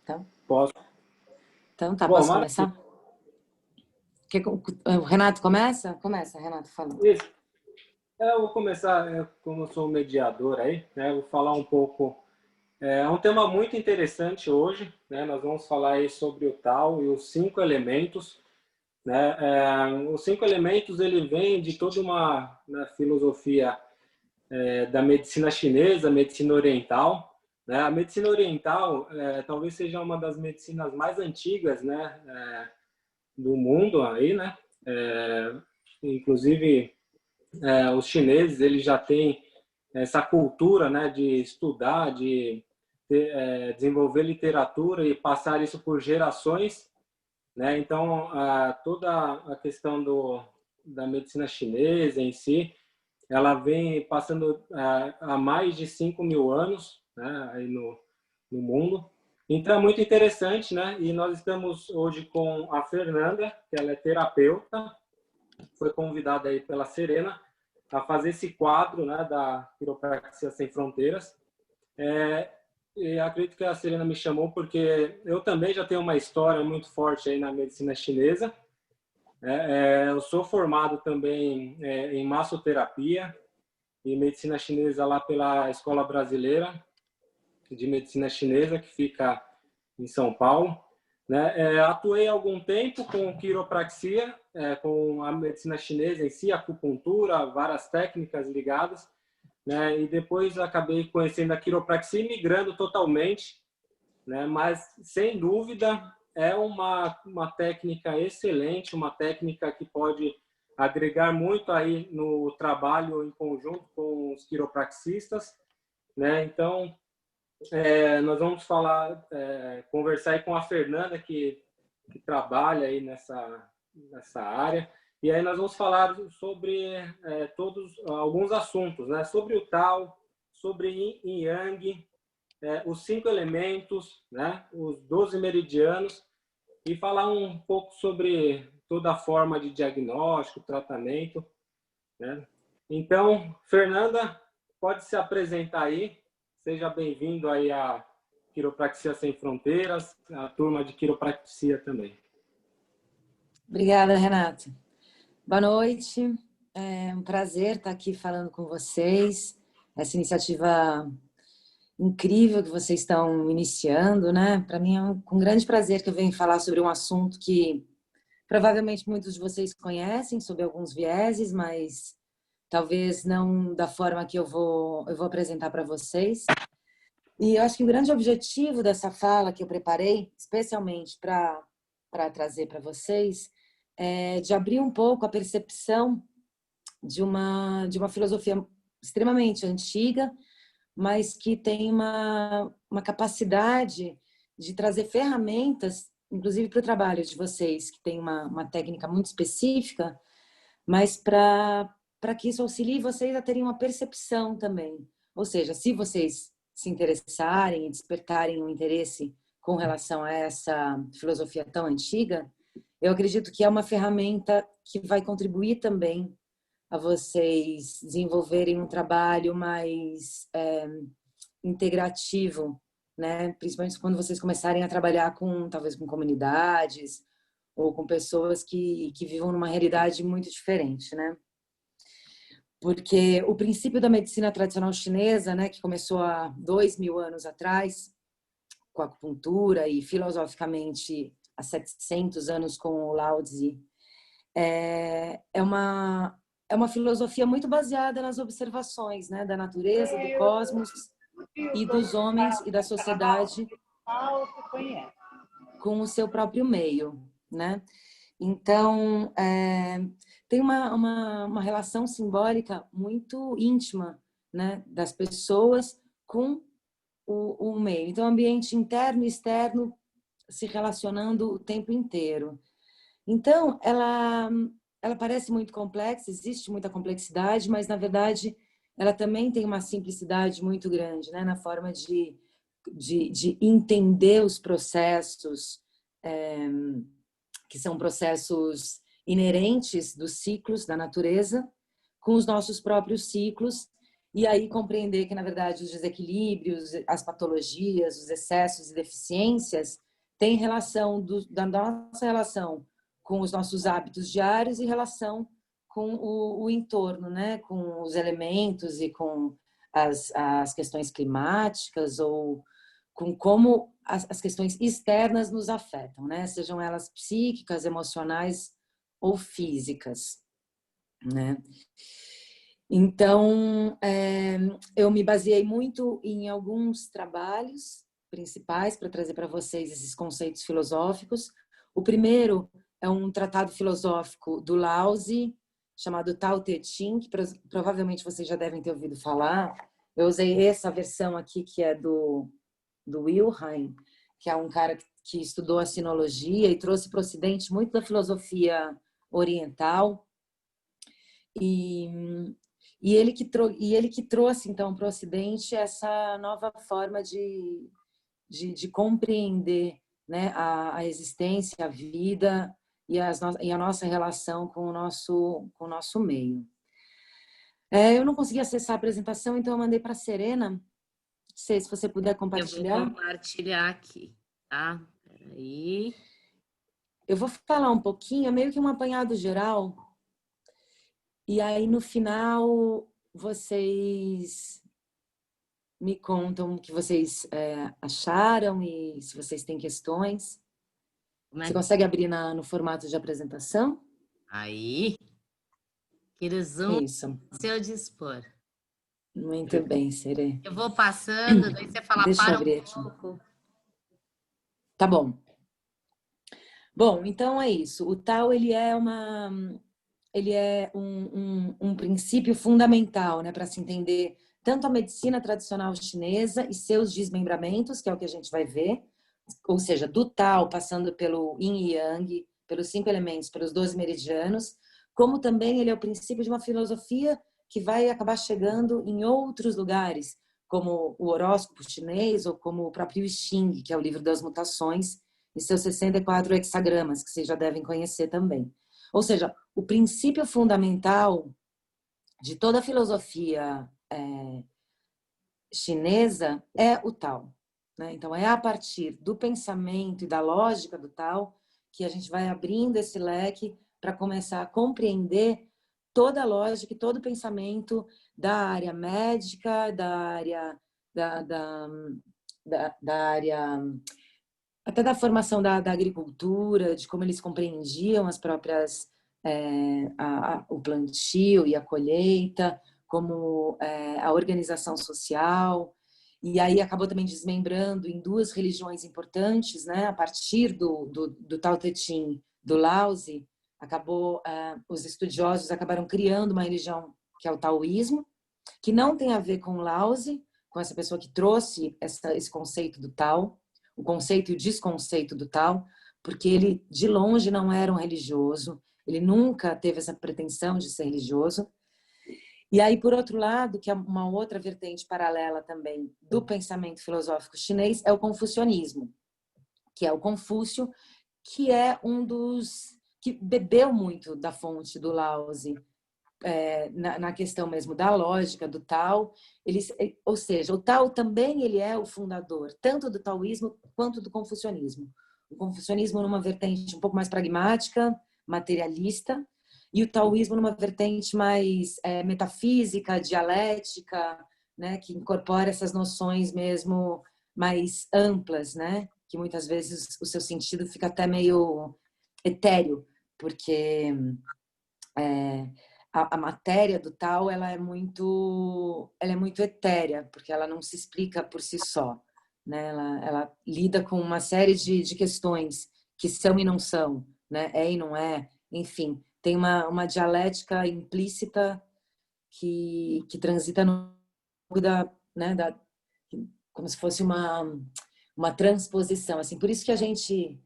Então, Posso. então tá, Bom, posso começar? O Renato começa? Começa, Renato, falando. isso. Eu vou começar, como eu sou o mediador aí, né? Eu vou falar um pouco. É um tema muito interessante hoje, né? Nós vamos falar aí sobre o Tao e os 5 elementos, né? Os 5 elementos ele vem de toda uma, né, filosofia da medicina chinesa, medicina oriental, né? A medicina oriental talvez seja uma das medicinas mais antigas, né? Do mundo aí, né? Inclusive os chineses eles já têm essa cultura, né, de estudar, de desenvolver literatura e passar isso por gerações, né? Então toda a questão da medicina chinesa em si, ela vem passando há mais de 5.000 anos, né, aí no mundo. Então é muito interessante, né? E nós estamos hoje com a Fernanda, que ela é terapeuta, foi convidada aí pela Serena a fazer esse quadro, né, da Quiropraxia Sem Fronteiras. E acredito que a Serena me chamou porque eu também já tenho uma história muito forte aí na medicina chinesa. Eu sou formado também em massoterapia e medicina chinesa lá pela Escola Brasileira de Medicina Chinesa, que fica em São Paulo. Né? Atuei algum tempo com quiropraxia, com a medicina chinesa em si, acupuntura, várias técnicas ligadas, né? E depois acabei conhecendo a quiropraxia e migrando totalmente, né? Mas sem dúvida é uma técnica excelente, uma técnica que pode agregar muito aí no trabalho em conjunto com os quiropraxistas, né? Então nós vamos falar, conversar aí com a Fernanda, que trabalha aí nessa área, e aí nós vamos falar sobre alguns assuntos, né? Sobre o Tao, sobre Yin Yang, os 5 elementos, né? Os 12 meridianos, e falar um pouco sobre toda a forma de diagnóstico, tratamento, né? Então, Fernanda, pode se apresentar aí. Seja bem-vindo aí à Quiropraxia Sem Fronteiras, a turma de quiropraxia também. Obrigada, Renato. Boa noite. É um prazer estar aqui falando com vocês. Essa iniciativa incrível que vocês estão iniciando, né? Para mim é com grande prazer que eu venho falar sobre um assunto que provavelmente muitos de vocês conhecem, sob alguns vieses, mas talvez não da forma que eu vou apresentar para vocês. E eu acho que o grande objetivo dessa fala que eu preparei, especialmente para trazer para vocês, é de abrir um pouco a percepção de uma filosofia extremamente antiga, mas que tem uma capacidade de trazer ferramentas, inclusive para o trabalho de vocês, que tem uma técnica muito específica, mas para que isso auxilie vocês a terem uma percepção também. Ou seja, se vocês se interessarem e despertarem um interesse com relação a essa filosofia tão antiga, eu acredito que é uma ferramenta que vai contribuir também a vocês desenvolverem um trabalho mais integrativo, né? Principalmente quando vocês começarem a trabalhar talvez com comunidades ou com pessoas que vivam numa realidade muito diferente, né? Porque o princípio da medicina tradicional chinesa, né, que começou há 2.000 anos atrás, com a acupuntura e filosoficamente há 700 anos com o Lao Tzu, é uma filosofia muito baseada nas observações, né, da natureza, do cosmos e dos homens e da sociedade com o seu próprio meio, né? Então, tem uma relação simbólica muito íntima, né, das pessoas com o meio. Então, ambiente interno e externo se relacionando o tempo inteiro. Então, ela parece muito complexa, existe muita complexidade, mas, na verdade, ela também tem uma simplicidade muito grande, né, na forma de entender os processos, que são processos inerentes dos ciclos da natureza, com os nossos próprios ciclos e aí compreender que, na verdade, os desequilíbrios, as patologias, os excessos e deficiências têm relação da nossa relação com os nossos hábitos diários e relação com o entorno, né? Com os elementos e com as questões climáticas ou com como as questões externas nos afetam, né? Sejam elas psíquicas, emocionais ou físicas, né? Então, eu me baseei muito em alguns trabalhos principais para trazer para vocês esses conceitos filosóficos. O primeiro é um tratado filosófico do Laozi, chamado Tao Te Ching, que provavelmente vocês já devem ter ouvido falar. Eu usei essa versão aqui, que é do Wilhelm, que é um cara que estudou a sinologia e trouxe para o Ocidente muito da filosofia oriental. E ele que trouxe, então, para o Ocidente essa nova forma de compreender, né, a existência, a vida e a nossa relação com o nosso meio. Eu não consegui acessar a apresentação, então eu mandei para a Serena. Não sei se você puder compartilhar. Eu vou compartilhar aqui, tá? Peraí. Eu vou falar um pouquinho, é meio que um apanhado geral. E aí, no final, vocês me contam o que vocês acharam e se vocês têm questões. Você consegue abrir no formato de apresentação? Aí. Aquele zoom, isso. Seu dispor. Muito bem, Serê. Eu vou passando, daí você fala, Deixa eu para abrir um pouco. Tá bom. Bom, então é isso. O Tao, ele é um princípio fundamental, né, para se entender tanto a medicina tradicional chinesa e seus desmembramentos, que é o que a gente vai ver, ou seja, do Tao, passando pelo Yin e Yang, pelos 5 elementos, pelos 12 meridianos, como também ele é o princípio de uma filosofia que vai acabar chegando em outros lugares, como o horóscopo chinês ou como o próprio I Ching, que é o livro das mutações, e seus 64 hexagramas, que vocês já devem conhecer também. Ou seja, o princípio fundamental de toda a filosofia chinesa é o Tao, né? Então, é a partir do pensamento e da lógica do Tao que a gente vai abrindo esse leque para começar a compreender toda a lógica e todo o pensamento da área médica, da área da área até da formação da agricultura, de como eles compreendiam as próprias o plantio e a colheita, como a organização social, e aí acabou também desmembrando em 2 religiões importantes, né? A partir do Tao Te Ching, do Laozi, os estudiosos acabaram criando uma religião que é o taoísmo, que não tem a ver com Laozi, com essa pessoa que trouxe esse conceito do Tao, o conceito e o desconceito do Tao, porque ele de longe não era um religioso, ele nunca teve essa pretensão de ser religioso. E aí, por outro lado, que é uma outra vertente paralela também do pensamento filosófico chinês, é o confucionismo, que é o Confúcio, que é um dos que bebeu muito da fonte do Laozi, na questão mesmo da lógica do Tao, ou seja, o Tao também ele é o fundador tanto do taoísmo quanto do confucionismo. O confucionismo numa vertente um pouco mais pragmática, materialista, e o taoísmo numa vertente mais metafísica, dialética, né, que incorpora essas noções mesmo mais amplas, né, que muitas vezes o seu sentido fica até meio etéreo, porque a matéria do Tao ela é muito etérea, porque ela não se explica por si só, né? Ela lida com uma série de questões que são e não são, né? É e não é, enfim, tem uma dialética implícita que transita no né, como se fosse uma transposição, assim. Por isso que a gente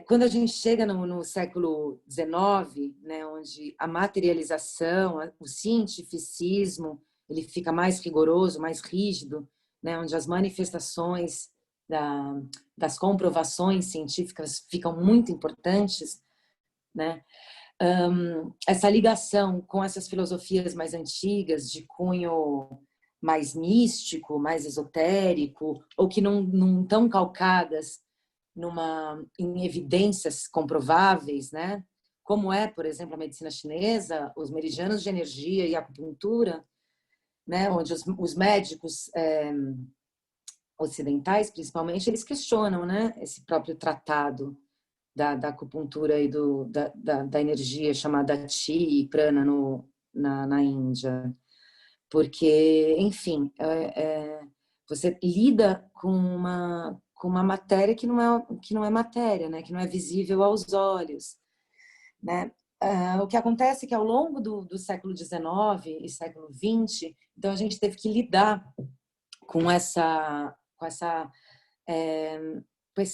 quando a gente chega no século XIX, né, onde a materialização, o cientificismo, ele fica mais rigoroso, mais rígido, né, onde as manifestações das comprovações científicas ficam muito importantes, né, essa ligação com essas filosofias mais antigas, de cunho mais místico, mais esotérico, ou que não estão calcadas em evidências comprováveis, né? Como é, por exemplo, a medicina chinesa, os meridianos de energia e a acupuntura, né? Onde os médicos ocidentais, principalmente, eles questionam, né? Esse próprio tratado da acupuntura e da energia chamada Chi e Prana na Índia. Porque, enfim, você lida com uma matéria que não é matéria, né? Que não é visível aos olhos, né? O que acontece é que ao longo do século XIX e século XX, então a gente teve que lidar com esse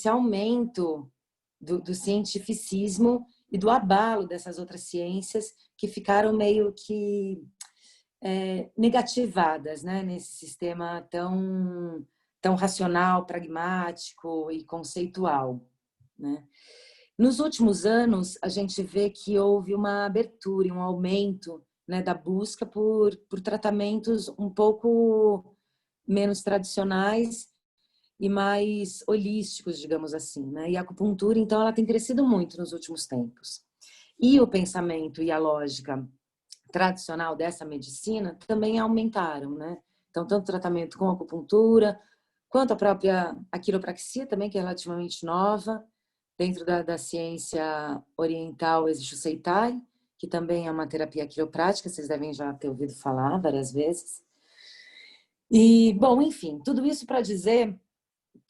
aumento do cientificismo e do abalo dessas outras ciências que ficaram meio que negativadas, né, nesse sistema tão racional, pragmático e conceitual, né? Nos últimos anos, a gente vê que houve uma abertura e um aumento, né, da busca por tratamentos um pouco menos tradicionais e mais holísticos, digamos assim, né? E a acupuntura, então, ela tem crescido muito nos últimos tempos. E o pensamento e a lógica tradicional dessa medicina também aumentaram, né? Então, tanto o tratamento com acupuntura, quanto a quiropraxia também, que é relativamente nova. Dentro da ciência oriental existe o Seitai, que também é uma terapia quiroprática, vocês devem já ter ouvido falar várias vezes. E, bom, enfim, tudo isso para dizer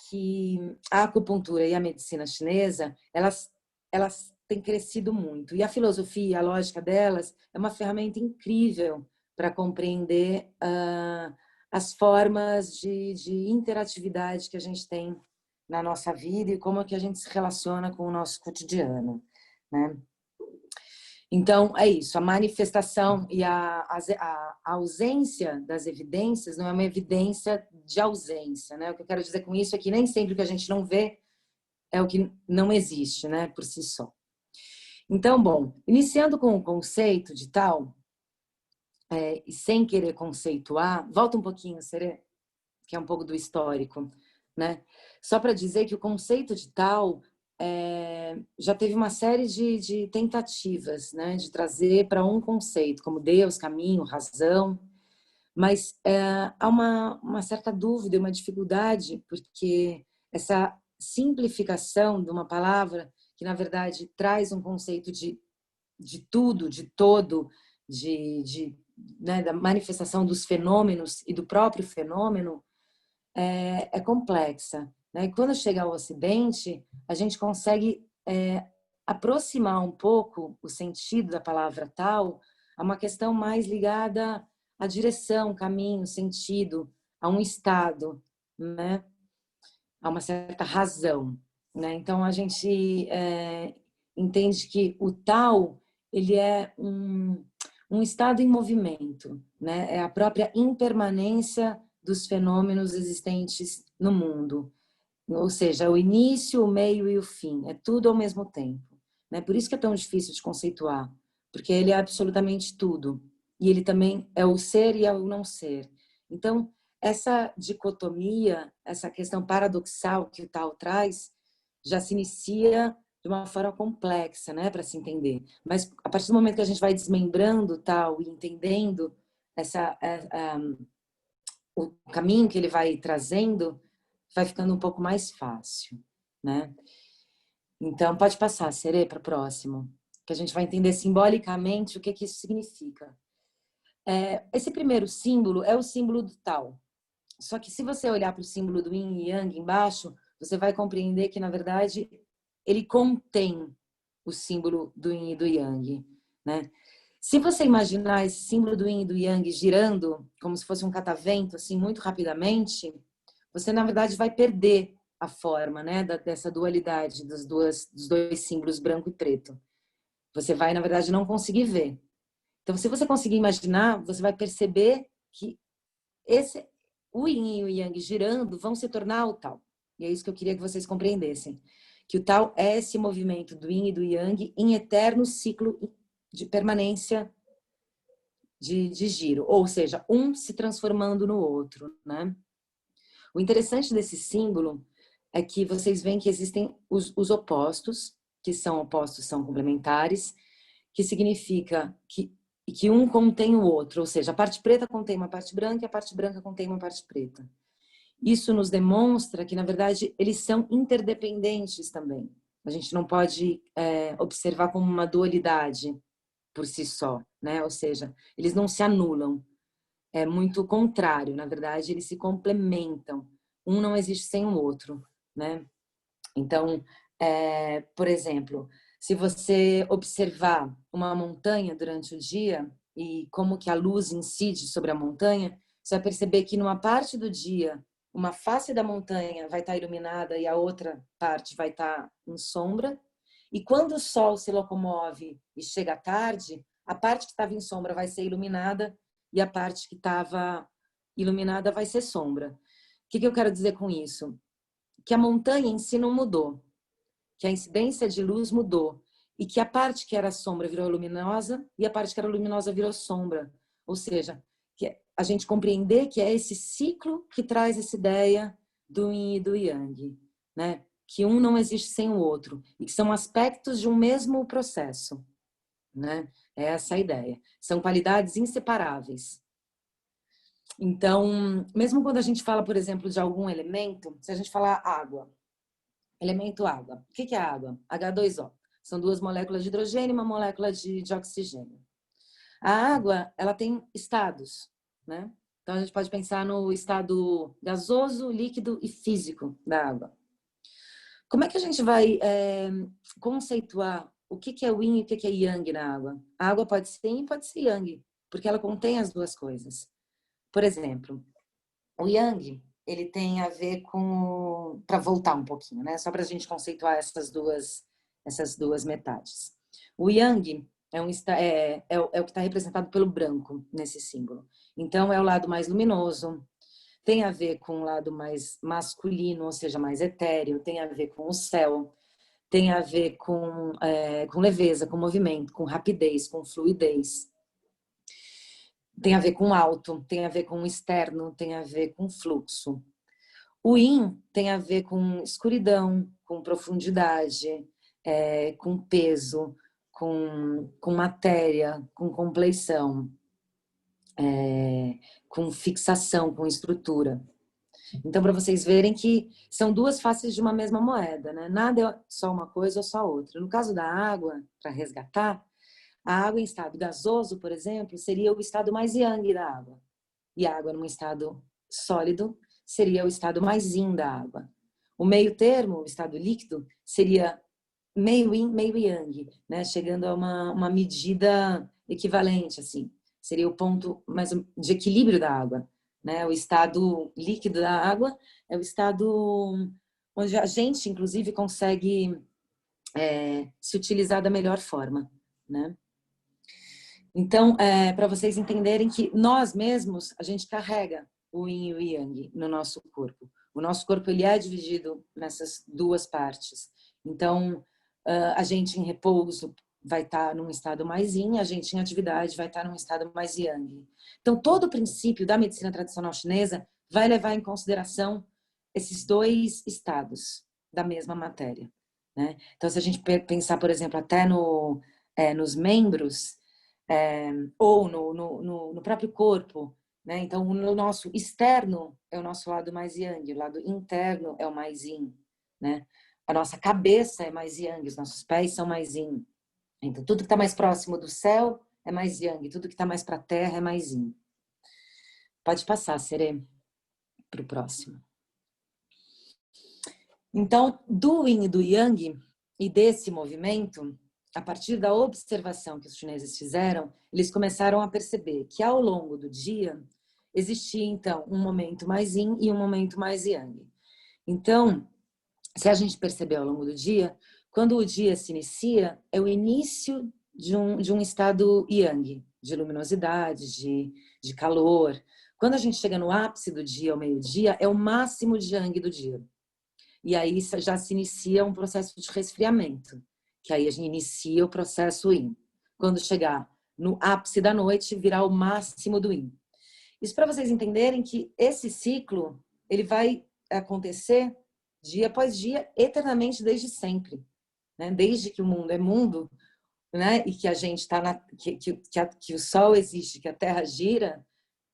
que a acupuntura e a medicina chinesa, elas têm crescido muito. E a filosofia, a lógica delas, é uma ferramenta incrível para compreender as formas de interatividade que a gente tem na nossa vida e como é que a gente se relaciona com o nosso cotidiano, né? Então, é isso. A manifestação e a ausência das evidências não é uma evidência de ausência, né? O que eu quero dizer com isso é que nem sempre o que a gente não vê é o que não existe, né? Por si só. Então, bom, iniciando com o conceito de tal, e sem querer conceituar, volta um pouquinho, Serê, que é um pouco do histórico, né? Só para dizer que o conceito de tal já teve uma série de tentativas, né, de trazer para um conceito, como Deus, caminho, razão, mas há uma certa dúvida, uma dificuldade, porque essa simplificação de uma palavra, que na verdade traz um conceito de tudo, de todo, né, da manifestação dos fenômenos e do próprio fenômeno, é complexa, né? E quando chega ao Ocidente, a gente consegue aproximar um pouco o sentido da palavra tal a uma questão mais ligada à direção, caminho, sentido, a um estado, né? A uma certa razão, né? Então a gente entende que o tal ele é um estado em movimento, né? É a própria impermanência dos fenômenos existentes no mundo. Ou seja, o início, o meio e o fim. É tudo ao mesmo tempo, né? Por isso que é tão difícil de conceituar, porque ele é absolutamente tudo. E ele também é o ser e é o não ser. Então, essa dicotomia, essa questão paradoxal que o Tao traz, já se inicia de uma forma complexa, né, para se entender. Mas a partir do momento que a gente vai desmembrando o Tao e entendendo o caminho que ele vai trazendo, vai ficando um pouco mais fácil, né? Então, pode passar, Serê, para o próximo, que a gente vai entender simbolicamente o que isso significa. Esse primeiro símbolo é o símbolo do Tao. Só que se você olhar para o símbolo do Yin e Yang embaixo, você vai compreender que, na verdade, ele contém o símbolo do Yin e do Yang, né? Se você imaginar esse símbolo do Yin e do Yang girando, como se fosse um catavento, assim, muito rapidamente, você, na verdade, vai perder a forma, né, dessa dualidade dos dois símbolos branco e preto. Você vai, na verdade, não conseguir ver. Então, se você conseguir imaginar, você vai perceber que o Yin e o Yang girando vão se tornar o Tao. E é isso que eu queria que vocês compreendessem. Que o Tao é esse movimento do Yin e do Yang em eterno ciclo de permanência de giro, ou seja, um se transformando no outro, né? O interessante desse símbolo é que vocês veem que existem os opostos, que são opostos, são complementares, que significa que um contém o outro, ou seja, a parte preta contém uma parte branca e a parte branca contém uma parte preta. Isso nos demonstra que, na verdade, eles são interdependentes também. A gente não pode observar como uma dualidade por si só, né? Ou seja, eles não se anulam. É muito contrário, na verdade, eles se complementam. Um não existe sem o outro, né? Então, por exemplo, se você observar uma montanha durante o dia e como que a luz incide sobre a montanha, você vai perceber que numa parte do dia, uma face da montanha vai estar iluminada e a outra parte vai estar em sombra. E quando o sol se locomove e chega à tarde, a parte que estava em sombra vai ser iluminada e a parte que estava iluminada vai ser sombra. O que eu quero dizer com isso? Que a montanha em si não mudou, que a incidência de luz mudou e que a parte que era sombra virou luminosa e a parte que era luminosa virou sombra. Ou seja, que a gente compreender que é esse ciclo que traz essa ideia do yin e do yang, né? Que um não existe sem o outro e que são aspectos de um mesmo processo, né? É essa a ideia. São qualidades inseparáveis. Então, mesmo quando a gente fala, por exemplo, de algum elemento, se a gente falar água, elemento água. O que é água? H2O. São duas moléculas de hidrogênio e uma molécula de oxigênio. A água, ela tem estados, né? Então, a gente pode pensar no estado gasoso, líquido e físico da água. Como é que a gente vai conceituar o que é o yin e o que é yang na água? A água pode ser yin e pode ser yang, porque ela contém as duas coisas. Por exemplo, o yang, ele tem a ver com... Para voltar um pouquinho, né? Só para a gente conceituar essas duas metades. O yang é o que está representado pelo branco nesse símbolo. Então, é o lado mais luminoso, tem a ver com o lado mais masculino, ou seja, mais etéreo, tem a ver com o céu, tem a ver com leveza, com movimento, com rapidez, com fluidez. Tem a ver com alto, tem a ver com externo, tem a ver com fluxo. O yin tem a ver com escuridão, com profundidade, com peso, com matéria, com compleição, com fixação, com estrutura. Então, para vocês verem que são duas faces de uma mesma moeda, né? Nada é só uma coisa ou só outra. No caso da água, para resgatar, a água em estado gasoso, por exemplo, seria o estado mais yang da água. E a água num estado sólido seria o estado mais yin da água. O meio termo, o estado líquido, seria meio yin, meio yang, né? Chegando a uma medida equivalente, assim. Seria o ponto mais de equilíbrio da água, né? O estado líquido da água é o estado onde a gente, inclusive, consegue se utilizar da melhor forma, né? Então, para vocês entenderem que nós mesmos, a gente carrega o yin e o yang no nosso corpo. O nosso corpo, ele é dividido nessas duas partes. Então, a gente em repouso vai estar num estado mais yin, a gente em atividade vai estar num estado mais yang. Então, todo o princípio da medicina tradicional chinesa vai levar em consideração esses dois estados da mesma matéria, né? Então, se a gente pensar, por exemplo, até nos membros, ou no próprio corpo, né? Então, o nosso externo é o nosso lado mais yang, o lado interno é o mais yin, né? A nossa cabeça é mais yang, os nossos pés são mais yin. Então, tudo que está mais próximo do céu é mais yang, tudo que está mais para a terra é mais yin. Pode passar, Serê, para o próximo. Então, do yin e do yang e desse movimento, a partir da observação que os chineses fizeram, eles começaram a perceber que ao longo do dia existia, então, um momento mais yin e um momento mais yang. Então, se a gente perceber ao longo do dia, quando o dia se inicia, é o início de um estado yang, de luminosidade, de calor. Quando a gente chega no ápice do dia, ao meio-dia, é o máximo de yang do dia. E aí já se inicia um processo de resfriamento, que aí a gente inicia o processo yin. quando chegar no ápice da noite, virá o máximo do yin. Isso para vocês entenderem que esse ciclo, ele vai acontecer dia após dia, eternamente, desde sempre. Né? Desde que o mundo é mundo, né? E que a gente está que o Sol existe, que a Terra gira,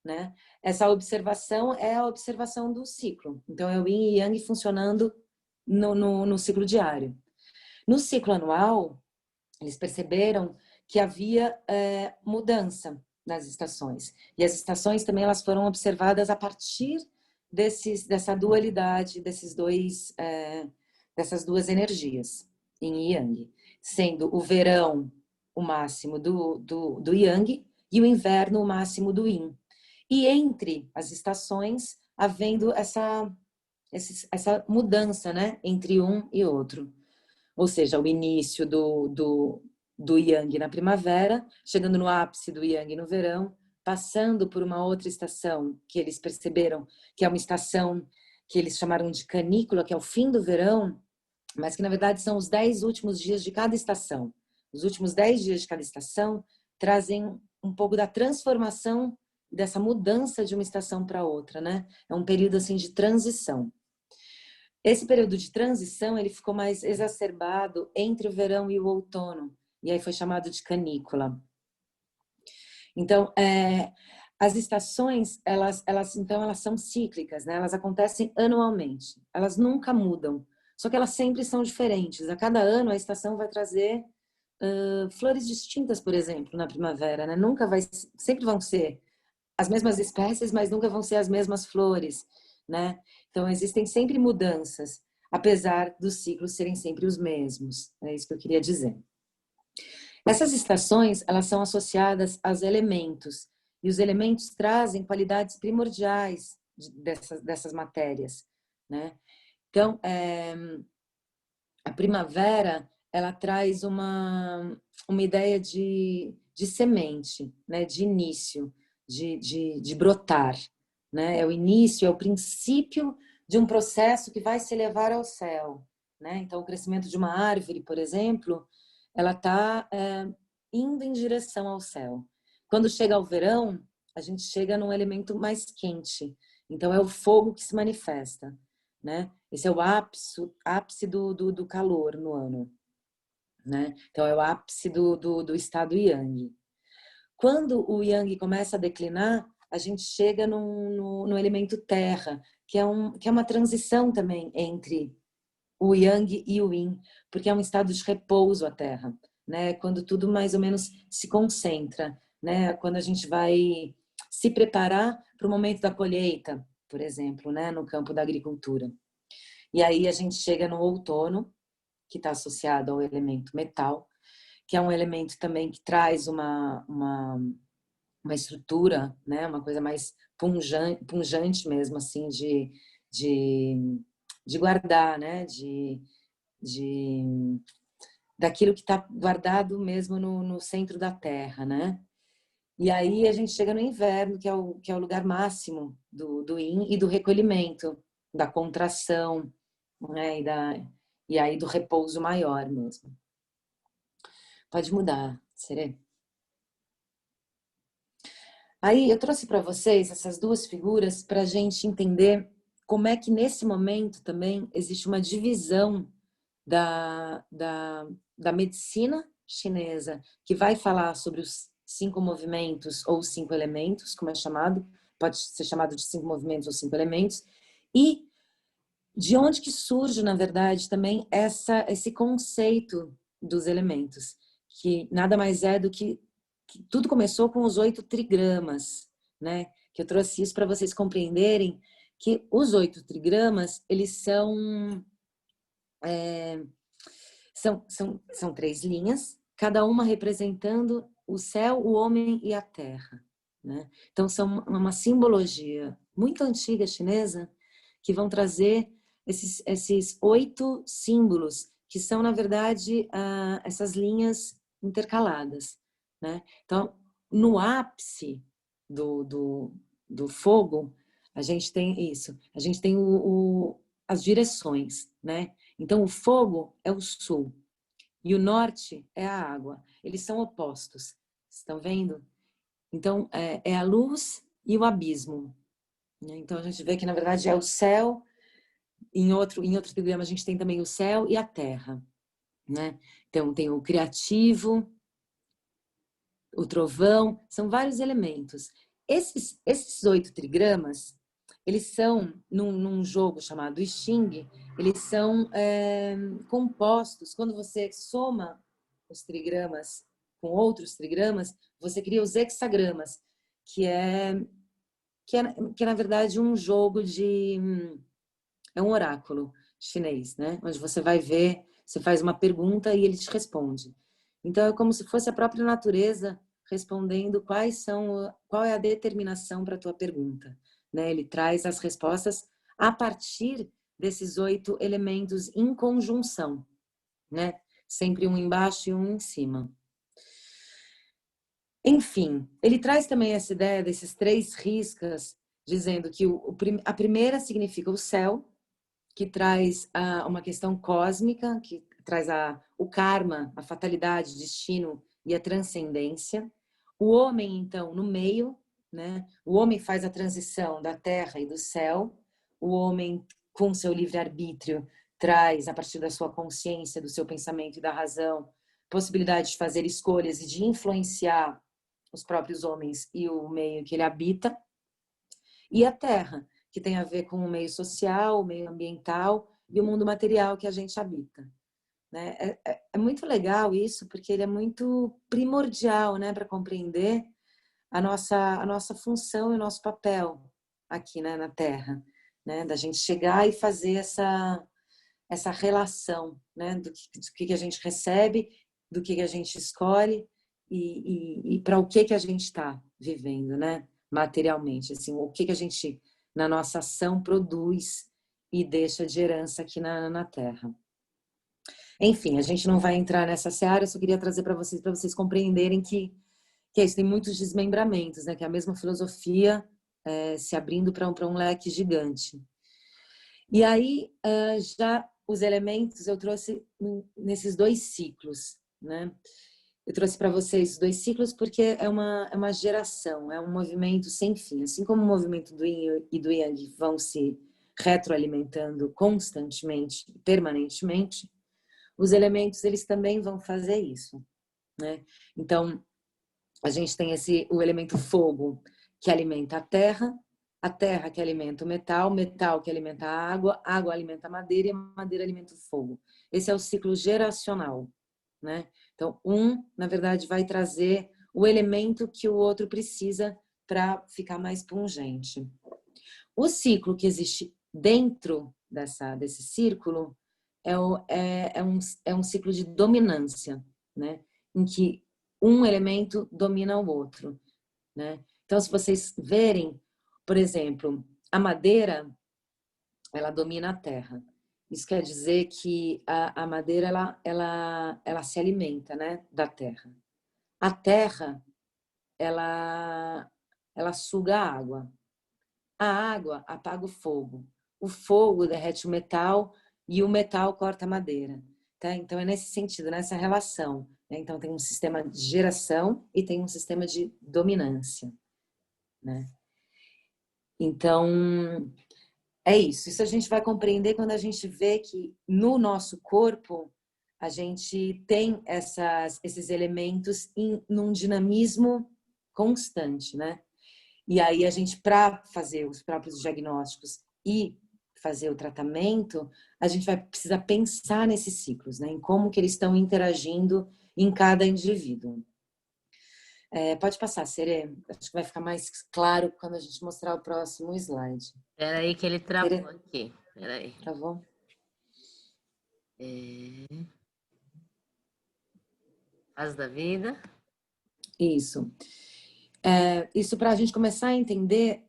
né? Essa observação é a observação do ciclo. Então, é o Yin e Yang funcionando no ciclo diário. No ciclo anual, eles perceberam que havia mudança nas estações. E as estações também elas foram observadas a partir dessa dualidade, dessas duas energias, Yin e Yang. Sendo o verão o máximo do Yang e o inverno o máximo do Yin. E entre as estações, havendo essa mudança, né, entre um e outro. Ou seja, o início do Yang na primavera, chegando no ápice do Yang no verão, passando por uma outra estação que eles perceberam que é uma estação que eles chamaram de canícula, que é o fim do verão, mas que na verdade são os 10 últimos dias de cada estação. Os últimos 10 dias de cada estação trazem um pouco da transformação, dessa mudança de uma estação para outra, né? É um período assim de transição. Esse período de transição ele ficou mais exacerbado entre o verão e o outono, e aí foi chamado de canícula. Então, as estações, elas são cíclicas, né? Elas acontecem anualmente, elas nunca mudam, só que elas sempre são diferentes. A cada ano a estação vai trazer flores distintas, por exemplo, na primavera, né? Sempre vão ser as mesmas espécies, mas nunca vão ser as mesmas flores, né? Então, existem sempre mudanças, apesar dos ciclos serem sempre os mesmos. É isso que eu queria dizer. Essas estações, elas são associadas aos elementos, e os elementos trazem qualidades primordiais dessas matérias, né? Então, a primavera, ela traz uma ideia de semente, né? De início, de brotar, né? É o início, é o princípio de um processo que vai se elevar ao céu, né? Então, o crescimento de uma árvore, por exemplo, ela está indo em direção ao céu. Quando chega ao verão, a gente chega num elemento mais quente. Então, é o fogo que se manifesta, né? Esse é o ápice do calor no ano, né? Então, é o ápice do estado Yang. Quando o Yang começa a declinar, a gente chega no elemento terra, que é uma transição também entre o Yang e o Yin, porque é um estado de repouso a terra, né? Quando tudo mais ou menos se concentra, né? Quando a gente vai se preparar para o momento da colheita, por exemplo, né? No campo da agricultura. E aí a gente chega no outono, que está associado ao elemento metal, que é um elemento também que traz uma estrutura, né? Uma coisa mais punjante mesmo, assim, de guardar, né? Daquilo que está guardado mesmo no centro da terra, né? E aí a gente chega no inverno, que é o lugar máximo do Yin e do recolhimento, da contração, né? E aí do repouso maior mesmo. Pode mudar, Serê. Aí eu trouxe para vocês essas duas figuras para a gente entender como é que nesse momento também existe uma divisão da medicina chinesa, que vai falar sobre os 5 movimentos ou 5 elementos, como é chamado, pode ser chamado de 5 movimentos ou 5 elementos, e de onde que surge, na verdade, também esse conceito dos elementos, que nada mais é do que tudo começou com os 8 trigramas, né? Que eu trouxe isso para vocês compreenderem que os 8 trigramas, eles são 3 linhas, cada uma representando o céu, o homem e a terra, né? Então, são uma simbologia muito antiga chinesa que vão trazer esses 8 símbolos, que são, na verdade, essas linhas intercaladas, né? Então, no ápice do fogo, a gente tem isso. A gente tem as direções, né? Então, o fogo é o sul. e o norte é a água. Eles são opostos. Estão vendo? Então, é a luz e o abismo. Então, a gente vê que, na verdade, é o céu. Em outro diagrama, a gente tem também o céu e a terra, né? Então, tem o criativo, o trovão, são vários elementos. Esses 8 trigramas, eles são, num jogo chamado Xing, eles são compostos. Quando você soma os trigramas com outros trigramas, você cria os hexagramas, que é na verdade um jogo é um oráculo chinês, né? Onde você vai ver, você faz uma pergunta e ele te responde. Então é como se fosse a própria natureza respondendo qual é a determinação para a tua pergunta, né? Ele traz as respostas a partir desses 8 elementos em conjunção, né? Sempre um embaixo e um em cima. Enfim, ele traz também essa ideia desses 3 riscas, dizendo que a primeira significa o céu, que traz uma questão cósmica, que traz o karma, a fatalidade, destino e a transcendência. O homem, então, no meio, né? O homem faz a transição da terra e do céu. O homem, com seu livre-arbítrio, traz, a partir da sua consciência, do seu pensamento e da razão, possibilidade de fazer escolhas e de influenciar os próprios homens e o meio que ele habita. E a terra, que tem a ver com o meio social, o meio ambiental e o mundo material que a gente habita. Né? É muito legal isso, porque ele é muito primordial, né, para compreender a nossa função e o nosso papel aqui, né, na Terra. Né? Da gente chegar e fazer essa relação, né, do que a gente recebe, do que a gente escolhe e para o que a gente está vivendo, né? Materialmente, assim, o que a gente, na nossa ação, produz e deixa de herança aqui na Terra. Enfim, a gente não vai entrar nessa seara, eu só queria trazer para vocês compreenderem que isso tem muitos desmembramentos, né? Que é a mesma filosofia se abrindo para um leque gigante. E aí, já os elementos eu trouxe nesses 2 ciclos, né? Eu trouxe para vocês 2 ciclos porque é uma geração, é um movimento sem fim. Assim como o movimento do Yin e do Yang vão se retroalimentando constantemente, permanentemente, os elementos eles também vão fazer isso, né? Então, a gente tem o elemento fogo que alimenta a terra que alimenta o metal que alimenta a água alimenta a madeira e a madeira alimenta o fogo. Esse é o ciclo geracional, né? Então, na verdade, vai trazer o elemento que o outro precisa para ficar mais pungente. O ciclo que existe dentro desse círculo é um ciclo de dominância, né? Em que um elemento domina o outro, né? Então, se vocês verem, por exemplo, a madeira, ela domina a terra. Isso quer dizer que a madeira, ela se alimenta, né, da terra. A terra, ela suga a água. A água apaga o fogo. O fogo derrete o metal e o metal corta a madeira. Tá? Então, é nesse sentido, nessa relação. Né? Então, tem um sistema de geração e tem um sistema de dominância. Né? Então, é isso. Isso a gente vai compreender quando a gente vê que no nosso corpo a gente tem esses elementos num dinamismo constante, né? E aí a gente, para fazer os próprios diagnósticos e fazer o tratamento, a gente vai precisar pensar nesses ciclos, né? Em como que eles estão interagindo em cada indivíduo. Pode passar, Serê. Acho que vai ficar mais claro quando a gente mostrar o próximo slide. Espera aí que ele travou aqui. Espera aí. Travou? Fase da vida. Isso. Isso para a gente começar a entender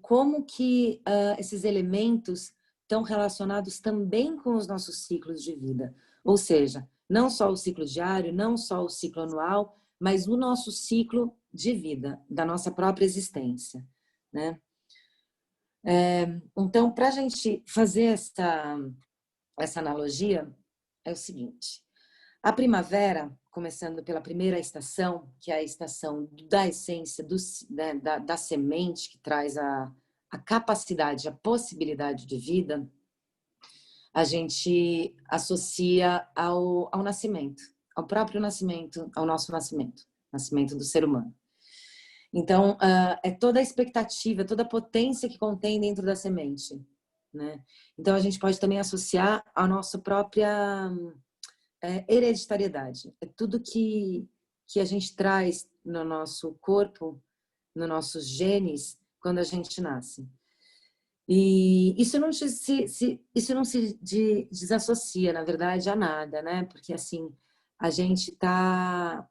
como que esses elementos estão relacionados também com os nossos ciclos de vida. Ou seja, não só o ciclo diário, não só o ciclo anual, mas o nosso ciclo de vida, da nossa própria existência. Né? Então, para a gente fazer essa analogia, é o seguinte. A primavera, começando pela primeira estação, que é a estação da essência, da semente, que traz a capacidade, a possibilidade de vida, a gente associa ao nascimento, ao próprio nascimento, ao nosso nascimento, nascimento do ser humano. Então, é toda a expectativa, toda a potência que contém dentro da semente, né? Então, a gente pode também associar a nossa própria hereditariedade. É tudo que a gente traz no nosso corpo, nos nossos genes, quando a gente nasce. E isso não se desassocia, na verdade, a nada, né? Porque, assim, a gente tá...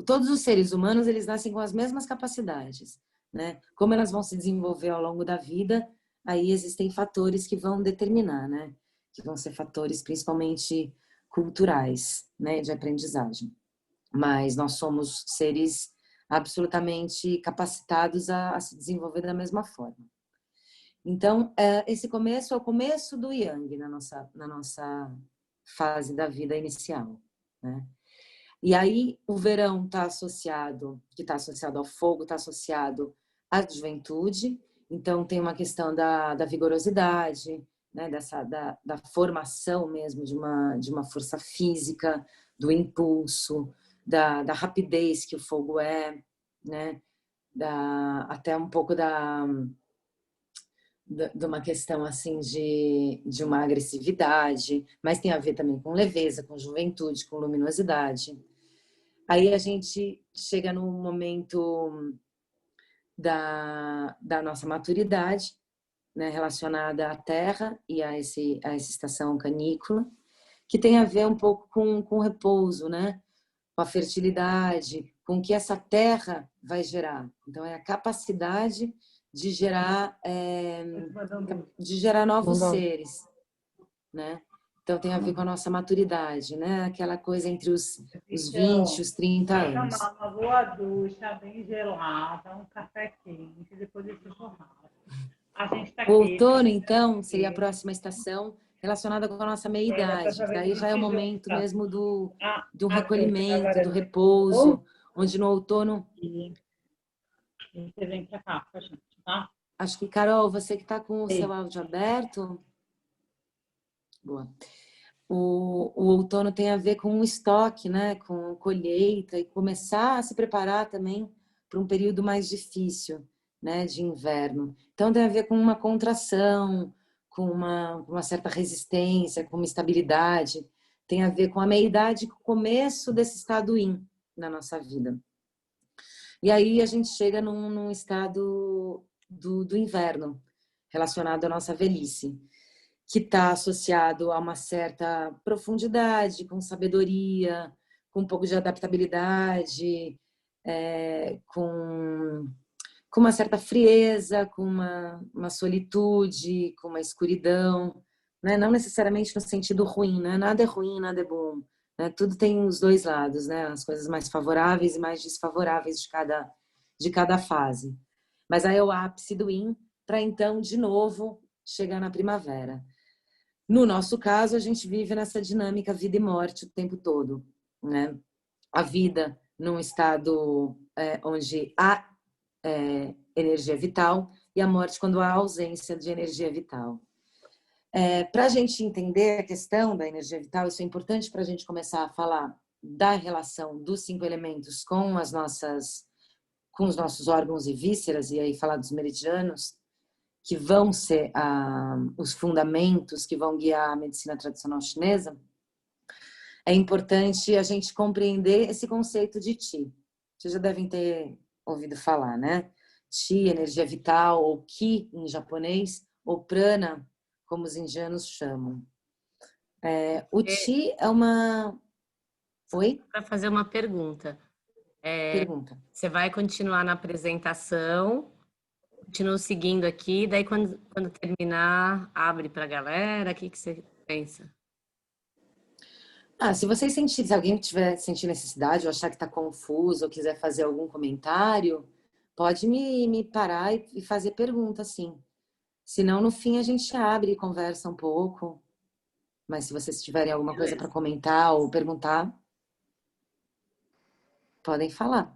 Todos os seres humanos, eles nascem com as mesmas capacidades, né? Como elas vão se desenvolver ao longo da vida, aí existem fatores que vão determinar, né? Que vão ser fatores principalmente culturais, né? De aprendizagem. Mas nós somos seres absolutamente capacitados a se desenvolver da mesma forma. Então, esse começo é o começo do Yang na nossa fase da vida inicial, né? E aí o verão está associado ao fogo, está associado à juventude. Então tem uma questão da vigorosidade, né? Da formação mesmo de uma força física, do impulso, da rapidez que o fogo é, né? Até um pouco de uma questão assim de uma agressividade, mas tem a ver também com leveza, com juventude, com luminosidade. Aí a gente chega no momento da nossa maturidade, né, relacionada à Terra e a essa estação canícula, que tem a ver um pouco com o repouso, né? Com a fertilidade, com o que essa Terra vai gerar. Então, é a capacidade de gerar novos seres, né? Então tem a ver com a nossa maturidade, né? Aquela coisa entre os 20 e os 30 anos. Tomar uma boa ducha bem gelada, um café quente, depois esse churrasco. A gente tá aqui. O outono, então, seria a próxima estação relacionada com a nossa meia-idade, que daí já é o momento mesmo do recolhimento, do repouso, onde no outono... Você vem para cá com a gente, tá? Acho que, Carol, você que está com o seu áudio aberto... Boa. O outono tem a ver com o estoque, né? Com colheita e começar a se preparar também para um período mais difícil, né? De inverno. Então tem a ver com uma contração, com uma certa resistência, com uma estabilidade. Tem a ver com a meia-idade, com o começo desse estado yin na nossa vida. E aí a gente chega num estado do inverno, relacionado à nossa velhice, que está associado a uma certa profundidade, com sabedoria, com um pouco de adaptabilidade, com uma certa frieza, com uma solitude, com uma escuridão, né? Não necessariamente no sentido ruim, né? Nada é ruim, nada é bom, né? Tudo tem os dois lados, né? As coisas mais favoráveis e mais desfavoráveis de cada fase. Mas aí é o ápice do Yin, para então, de novo, chegar na primavera. No nosso caso, a gente vive nessa dinâmica vida e morte o tempo todo, né? A vida num estado onde há energia vital e a morte quando há ausência de energia vital. Para a gente entender a questão da energia vital, isso é importante para a gente começar a falar da relação dos 5 elementos com os nossos órgãos e vísceras, e aí falar dos meridianos, que vão ser os fundamentos que vão guiar a medicina tradicional chinesa. É importante a gente compreender esse conceito de Qi. Vocês já devem ter ouvido falar, né? Qi, energia vital, ou Qi em japonês, ou Prana, como os indianos chamam. O Qi é uma... Oi? Para fazer uma pergunta. Pergunta. Você vai continuar na apresentação... Continuo seguindo aqui, daí quando terminar, abre para a galera, o que você pensa? Se alguém tiver sentindo necessidade ou achar que está confuso ou quiser fazer algum comentário, pode me parar e fazer pergunta, sim. Senão, no fim, a gente abre e conversa um pouco. Mas se vocês tiverem alguma coisa para comentar ou perguntar, podem falar.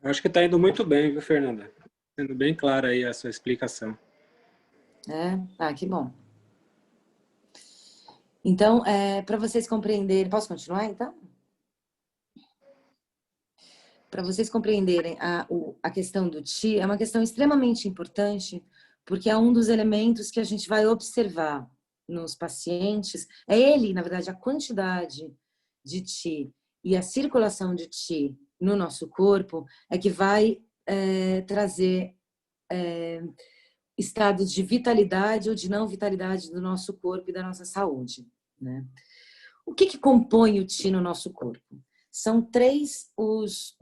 Acho que está indo muito bem, viu, Fernanda? Sendo bem clara aí a sua explicação. Que bom. Então, para vocês compreenderem... Posso continuar, então? Para vocês compreenderem a questão do Qi, é uma questão extremamente importante, porque é um dos elementos que a gente vai observar nos pacientes. É ele, na verdade, a quantidade de Qi e a circulação de Qi no nosso corpo é que vai trazer estados de vitalidade ou de não vitalidade do nosso corpo e da nossa saúde, né? O que compõe o Qi no nosso corpo? São três os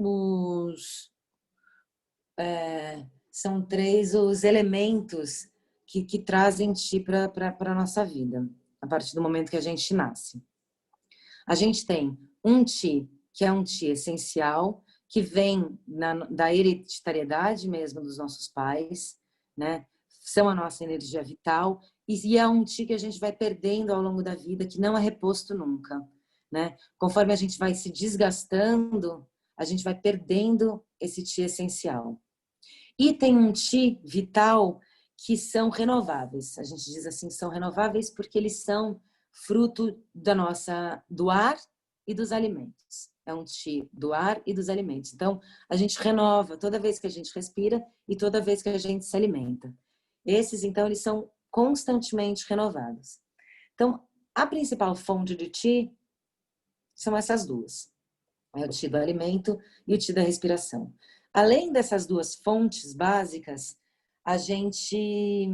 elementos que trazem Qi para a nossa vida, a partir do momento que a gente nasce. A gente tem um Qi, que é um Qi essencial, que vem da hereditariedade mesmo dos nossos pais, né? São a nossa energia vital, e é um Qi que a gente vai perdendo ao longo da vida, que não é reposto nunca, né? Conforme a gente vai se desgastando, a gente vai perdendo esse Qi essencial. E tem um Qi vital que são renováveis. A gente diz assim, são renováveis porque eles são fruto do ar e dos alimentos. É um Qi do ar e dos alimentos. Então, a gente renova toda vez que a gente respira e toda vez que a gente se alimenta. Esses, então, eles são constantemente renovados. Então, a principal fonte de Qi são essas duas. É o Qi do alimento e o Qi da respiração. Além dessas duas fontes básicas, a gente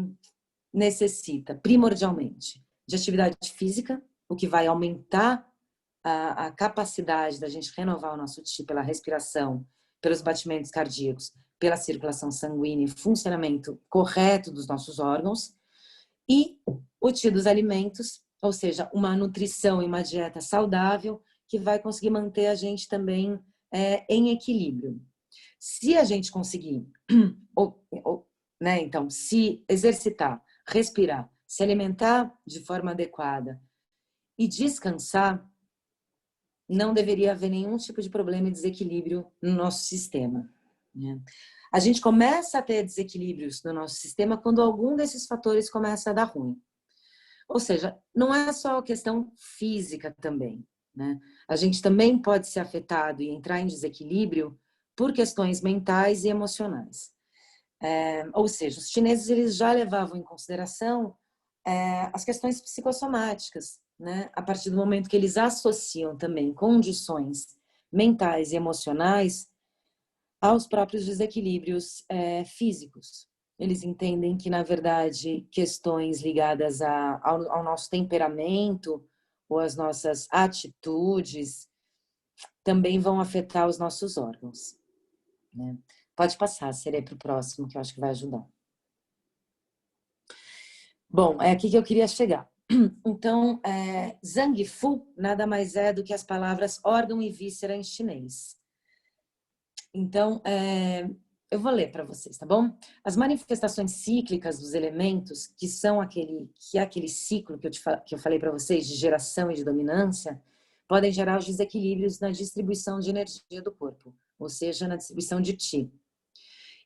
necessita, primordialmente, de atividade física, o que vai aumentar a capacidade da gente renovar o nosso Qi pela respiração, pelos batimentos cardíacos, pela circulação sanguínea e funcionamento correto dos nossos órgãos, e o Qi dos alimentos, ou seja, uma nutrição e uma dieta saudável que vai conseguir manter a gente também em equilíbrio. Se a gente conseguir, né, então, se exercitar, respirar, se alimentar de forma adequada e descansar, não deveria haver nenhum tipo de problema e desequilíbrio no nosso sistema, né? A gente começa a ter desequilíbrios no nosso sistema quando algum desses fatores começa a dar ruim. Ou seja, não é só questão física também, né? A gente também pode ser afetado e entrar em desequilíbrio por questões mentais e emocionais. Ou seja, os chineses eles já levavam em consideração as questões psicossomáticas, né? A partir do momento que eles associam também condições mentais e emocionais aos próprios desequilíbrios físicos. Eles entendem que, na verdade, questões ligadas ao nosso temperamento ou às nossas atitudes também vão afetar os nossos órgãos, né? Pode passar, serei para o próximo, que eu acho que vai ajudar. Bom, é aqui que eu queria chegar. Então, Zhang Fu nada mais é do que as palavras órgão e víscera em chinês. Então, eu vou ler para vocês, tá bom? As manifestações cíclicas dos elementos, que é aquele ciclo que eu falei para vocês, de geração e de dominância, podem gerar os desequilíbrios na distribuição de energia do corpo, ou seja, na distribuição de Qi.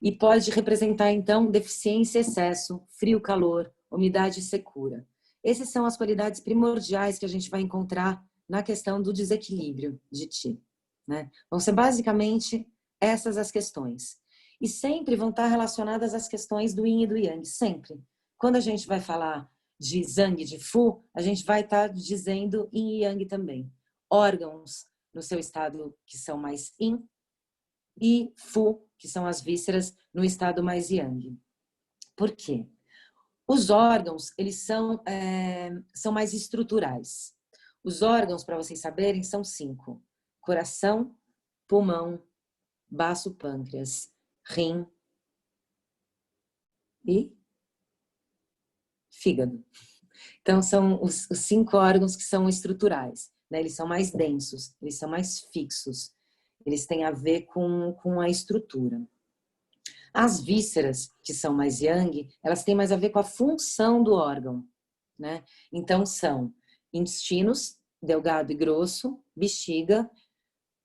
E pode representar, então, deficiência, excesso, frio, calor, umidade e secura. Essas são as qualidades primordiais que a gente vai encontrar na questão do desequilíbrio de Qi, né? Vão ser basicamente essas as questões. E sempre vão estar relacionadas às questões do Yin e do Yang, sempre. Quando a gente vai falar de Zhang e de Fu, a gente vai estar dizendo Yin e Yang também. Órgãos no seu estado que são mais Yin e Fu, que são as vísceras, no estado mais Yang. Por quê? Os órgãos, eles são mais estruturais. Os órgãos, para vocês saberem, são 5. Coração, pulmão, baço, pâncreas, rim e fígado. Então, são os 5 órgãos que são estruturais, né? Eles são mais densos, eles são mais fixos. Eles têm a ver com a estrutura. As vísceras, que são mais yang, elas têm mais a ver com a função do órgão. né? Então, são intestinos, delgado e grosso, bexiga,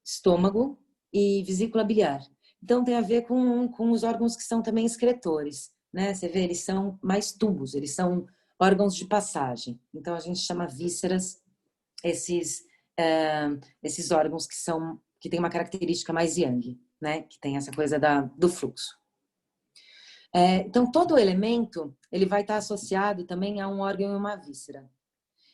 estômago e vesícula biliar. Então, tem a ver com os órgãos que são também excretores, né? Você vê, eles são mais tubos, eles são órgãos de passagem. Então, a gente chama vísceras esses órgãos que têm uma característica mais yang, né? Que tem essa coisa do fluxo. Então, todo elemento ele vai estar associado também a um órgão e uma víscera.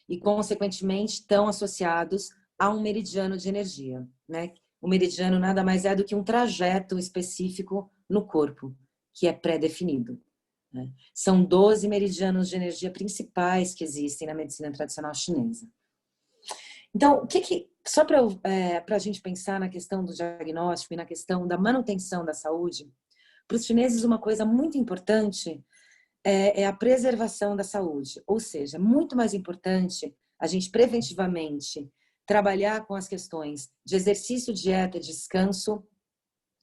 E, consequentemente, estão associados a um meridiano de energia, né? O meridiano nada mais é do que um trajeto específico no corpo, que é pré-definido, né? São 12 meridianos de energia principais que existem na medicina tradicional chinesa. Então, só para a gente pensar na questão do diagnóstico e na questão da manutenção da saúde, para os chineses uma coisa muito importante é a preservação da saúde, ou seja, muito mais importante a gente preventivamente trabalhar com as questões de exercício, dieta, descanso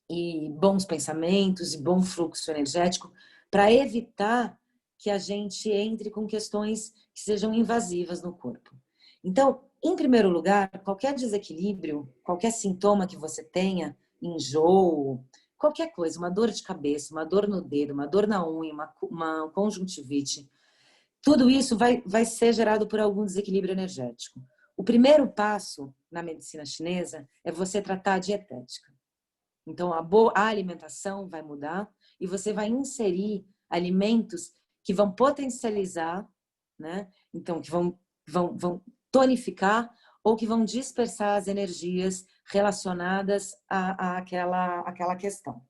e bons pensamentos e bom fluxo energético para evitar que a gente entre com questões que sejam invasivas no corpo. Então, em primeiro lugar, qualquer desequilíbrio, qualquer sintoma que você tenha, enjoo, qualquer coisa, uma dor de cabeça, uma dor no dedo, uma dor na unha, uma conjuntivite, tudo isso vai ser gerado por algum desequilíbrio energético. O primeiro passo na medicina chinesa é você tratar a dietética. Então, a alimentação vai mudar e você vai inserir alimentos que vão potencializar, né? Então, que vão tonificar ou que vão dispersar as energias relacionadas àquela questão.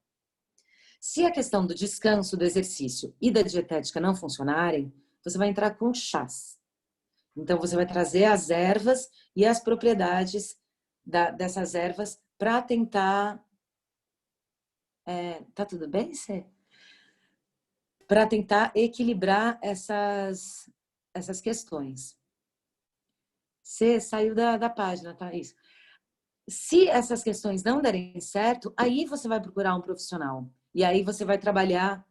Se a questão do descanso, do exercício e da dietética não funcionarem, você vai entrar com chás. Então, você vai trazer as ervas e as propriedades dessas ervas para tentar... tá tudo bem, Cê? Para tentar equilibrar essas questões. Você saiu da página, tá? Isso. Se essas questões não derem certo, aí você vai procurar um profissional. E aí você vai trabalhar,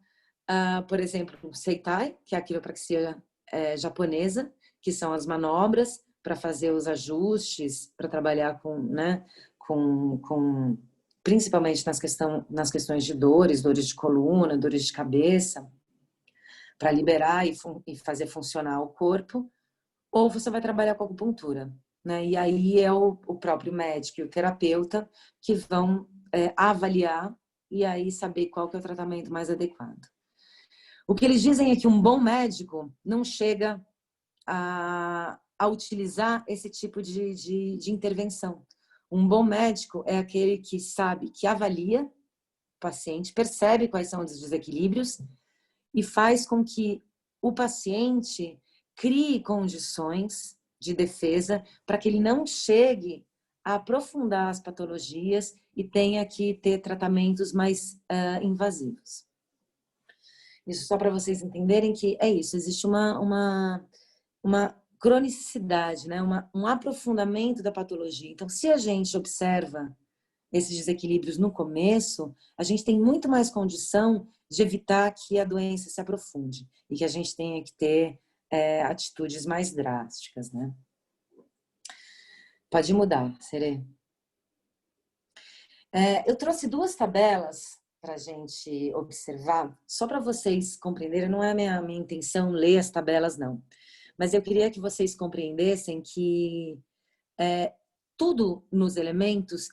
por exemplo, o Seitai, que é a quiropraxia japonesa, que são as manobras para fazer os ajustes, para trabalhar principalmente nas questões de dores de coluna, dores de cabeça, para liberar e fazer funcionar o corpo. Ou você vai trabalhar com acupuntura, né? E aí é o próprio médico e o terapeuta que vão avaliar e aí saber qual que é o tratamento mais adequado. O que eles dizem é que um bom médico não chega a utilizar esse tipo de intervenção. Um bom médico é aquele que sabe, que avalia o paciente, percebe quais são os desequilíbrios e faz com que o paciente crie condições de defesa para que ele não chegue a aprofundar as patologias e tenha que ter tratamentos mais invasivos. Isso só para vocês entenderem que é isso, existe uma cronicidade, né? Um aprofundamento da patologia. Então, se a gente observa esses desequilíbrios no começo, a gente tem muito mais condição de evitar que a doença se aprofunde e que a gente tenha que ter atitudes mais drásticas, né? Pode mudar, Serê. Eu trouxe 2 tabelas para a gente observar, só para vocês compreenderem, não é a minha intenção ler as tabelas, não. Mas eu queria que vocês compreendessem que tudo nos elementos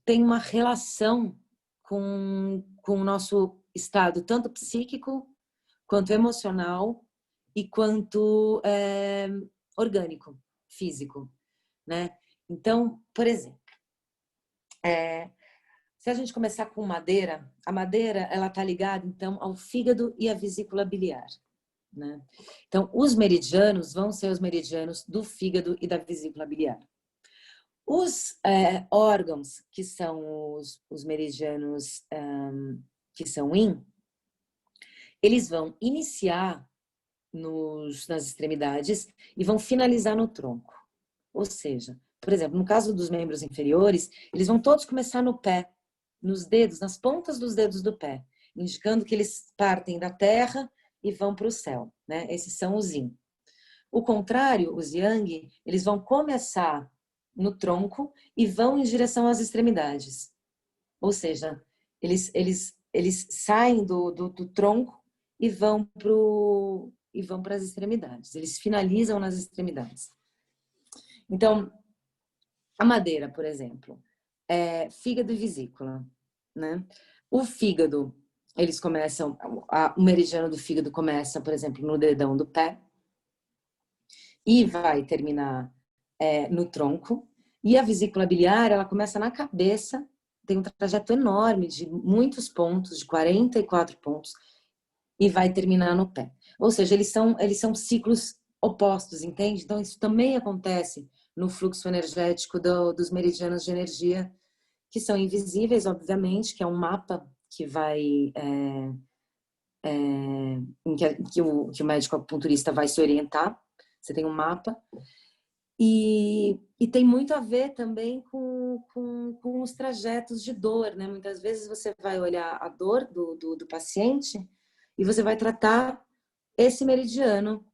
tem uma relação com o nosso estado, tanto psíquico, quanto emocional e quanto orgânico, físico, né? Então, por exemplo, se a gente começar com madeira, a madeira ela está ligada então ao fígado e à vesícula biliar, né? Então, os meridianos vão ser os meridianos do fígado e da vesícula biliar. Os órgãos que são os meridianos que são yin, eles vão iniciar nas extremidades e vão finalizar no tronco. Ou seja, por exemplo, no caso dos membros inferiores, eles vão todos começar no pé, nos dedos, nas pontas dos dedos do pé, indicando que eles partem da terra e vão para o céu, né? Esses são os yin. O contrário, os yang, eles vão começar no tronco e vão em direção às extremidades. Ou seja, eles saem do tronco e vão para as extremidades. Eles finalizam nas extremidades. Então, a madeira, por exemplo, é fígado e vesícula, né? O fígado, eles começam, o meridiano do fígado começa, por exemplo, no dedão do pé e vai terminar no tronco. E a vesícula biliar, ela começa na cabeça, tem um trajeto enorme de muitos pontos, de 44 pontos, e vai terminar no pé. Ou seja, eles são ciclos opostos, entende? Então, isso também acontece no fluxo energético dos meridianos de energia, que são invisíveis, obviamente, que é um mapa que vai... que o médico acupunturista vai se orientar. Você tem um mapa. E tem muito a ver também com os trajetos de dor, né? Muitas vezes você vai olhar a dor do paciente e você vai tratar esse meridiano,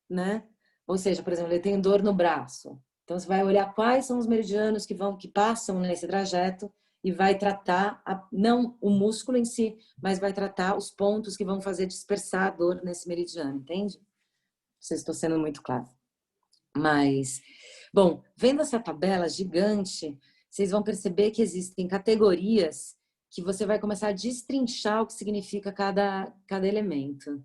né? Ou seja, por exemplo, ele tem dor no braço. Então, você vai olhar quais são os meridianos que passam nesse trajeto e vai tratar, não o músculo em si, mas vai tratar os pontos que vão fazer dispersar a dor nesse meridiano, entende? Não sei se estou sendo muito claro. Mas, bom, vendo essa tabela gigante, vocês vão perceber que existem categorias que você vai começar a destrinchar o que significa cada elemento.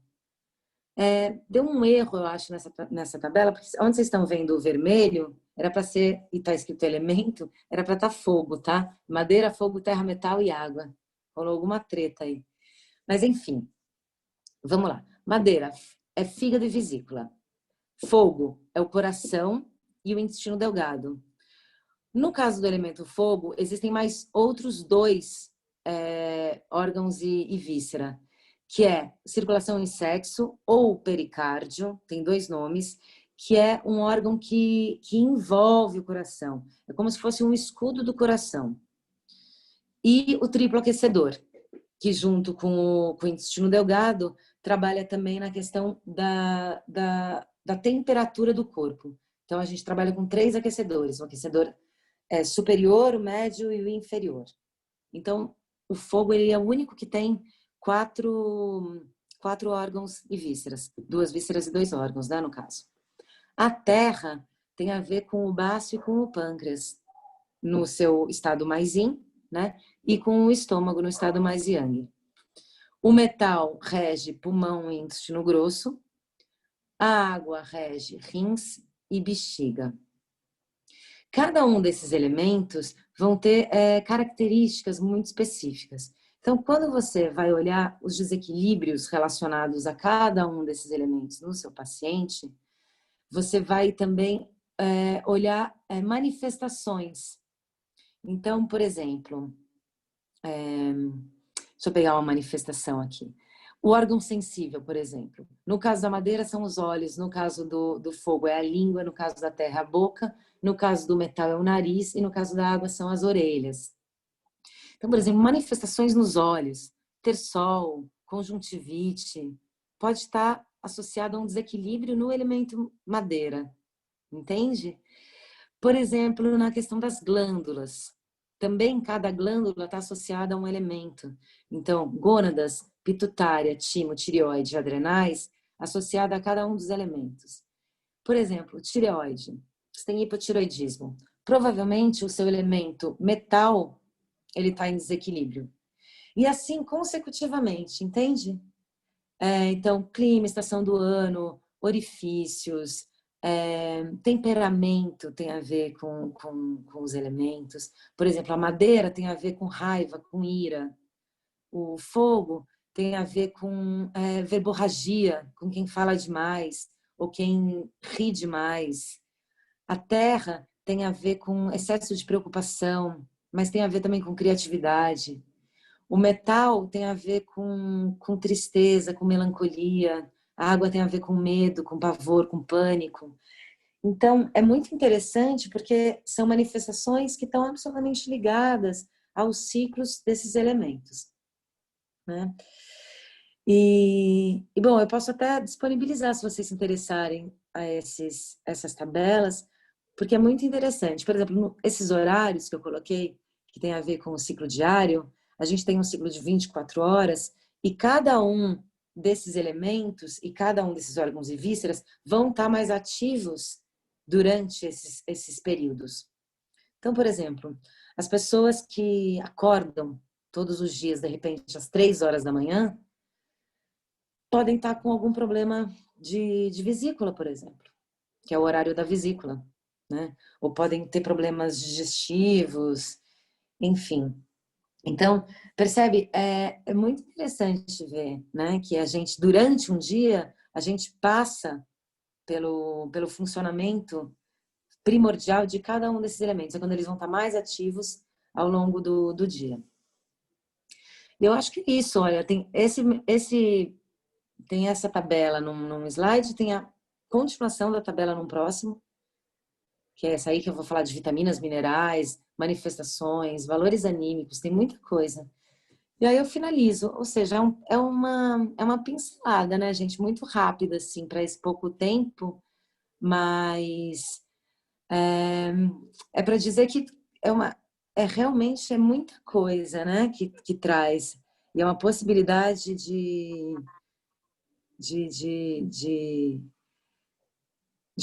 Deu um erro, eu acho, nessa tabela, porque onde vocês estão vendo o vermelho, era para ser, e está escrito elemento, era para estar fogo, tá? Madeira, fogo, terra, metal e água. Rolou alguma treta aí. Mas, enfim, vamos lá. Madeira é fígado e vesícula. Fogo é o coração e o intestino delgado. No caso do elemento fogo, existem mais outros dois órgãos e víscera, que é circulação e sexo ou pericárdio, tem dois nomes, que é um órgão que envolve o coração. É como se fosse um escudo do coração. E o triplo aquecedor, que junto com o intestino delgado, trabalha também na questão da temperatura do corpo. Então, a gente trabalha com 3 aquecedores. O aquecedor superior, o médio e o inferior. Então, o fogo ele é o único que tem 4 órgãos e vísceras. 2 vísceras e 2 órgãos, né, no caso. A terra tem a ver com o baço e com o pâncreas, no seu estado mais yin, né? E com o estômago no estado mais yang. O metal rege pulmão e intestino grosso. A água rege rins e bexiga. Cada um desses elementos vão ter características muito específicas. Então, quando você vai olhar os desequilíbrios relacionados a cada um desses elementos no seu paciente, você vai também olhar manifestações. Então, por exemplo, deixa eu pegar uma manifestação aqui. O órgão sensível, por exemplo. No caso da madeira são os olhos, no caso do fogo é a língua, no caso da terra a boca, no caso do metal é o nariz e no caso da água são as orelhas. Então, por exemplo, manifestações nos olhos, terçol, conjuntivite, pode estar associado a um desequilíbrio no elemento madeira, entende? Por exemplo, na questão das glândulas. Também cada glândula está associada a um elemento. Então, gônadas, pitutária, timo, tireoide e adrenais, associada a cada um dos elementos. Por exemplo, tireoide. Você tem hipotireoidismo. Provavelmente o seu elemento metal, ele está em desequilíbrio. E assim consecutivamente, entende? Então, clima, estação do ano, orifícios, temperamento tem a ver com os elementos. Por exemplo, a madeira tem a ver com raiva, com ira. O fogo tem a ver com verborragia, com quem fala demais ou quem ri demais. A terra tem a ver com excesso de preocupação, mas tem a ver também com criatividade. O metal tem a ver com tristeza, com melancolia. A água tem a ver com medo, com pavor, com pânico. Então, é muito interessante porque são manifestações que estão absolutamente ligadas aos ciclos desses elementos, né? Bom, eu posso até disponibilizar, se vocês se interessarem, essas tabelas, porque é muito interessante. Por exemplo, esses horários que eu coloquei, que tem a ver com o ciclo diário, a gente tem um ciclo de 24 horas, e cada um desses elementos e cada um desses órgãos e vísceras vão estar mais ativos durante esses períodos. Então, por exemplo, as pessoas que acordam todos os dias, de repente, às 3 horas da manhã, podem estar com algum problema de vesícula, por exemplo, que é o horário da vesícula, né? Ou podem ter problemas digestivos, enfim. Então, percebe, é muito interessante ver, né, que a gente, durante um dia, a gente passa pelo funcionamento primordial de cada um desses elementos, é quando eles vão estar mais ativos ao longo do dia. Eu acho que é isso, olha, tem essa tabela num slide, tem a continuação da tabela num próximo, que é essa aí que eu vou falar de vitaminas, minerais, manifestações, valores anímicos, tem muita coisa. E aí eu finalizo, ou seja, é uma pincelada, né, gente, muito rápida, assim, para esse pouco tempo, mas é para dizer que realmente muita coisa, né, que traz. E é uma possibilidade de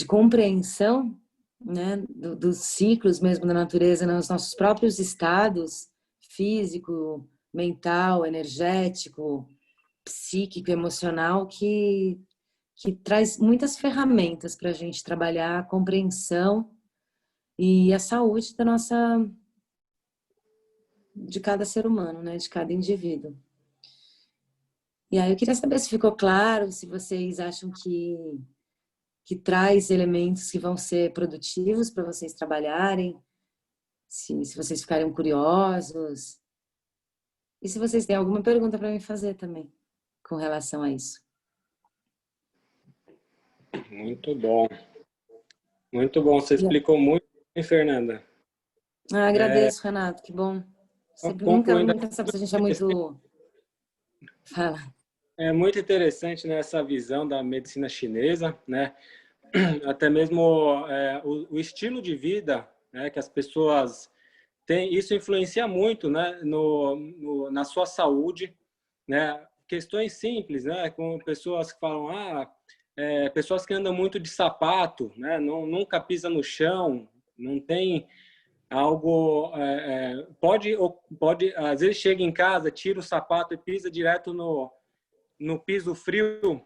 compreensão, né, dos ciclos mesmo da natureza, nos nossos próprios estados físico, mental, energético, psíquico, emocional, que traz muitas ferramentas para a gente trabalhar a compreensão e a saúde de cada ser humano, né, de cada indivíduo. E aí eu queria saber se ficou claro, se vocês acham que traz elementos que vão ser produtivos para vocês trabalharem, se vocês ficarem curiosos. E se vocês têm alguma pergunta para me fazer também, com relação a isso. Muito bom. Muito bom. Você explicou muito bem, Fernanda. Agradeço, Renato. Que bom. Sempre, Concluindo, nunca sabe se a gente é muito... Fala. é muito interessante, né, essa visão da medicina chinesa, né? Até mesmo o estilo de vida, né, que as pessoas têm, isso influencia muito, né, na sua saúde, né? Questões simples, né, com pessoas que falam, pessoas que andam muito de sapato, né, nunca pisa no chão, não tem algo, pode, às vezes chega em casa, tira o sapato e pisa direto no piso frio,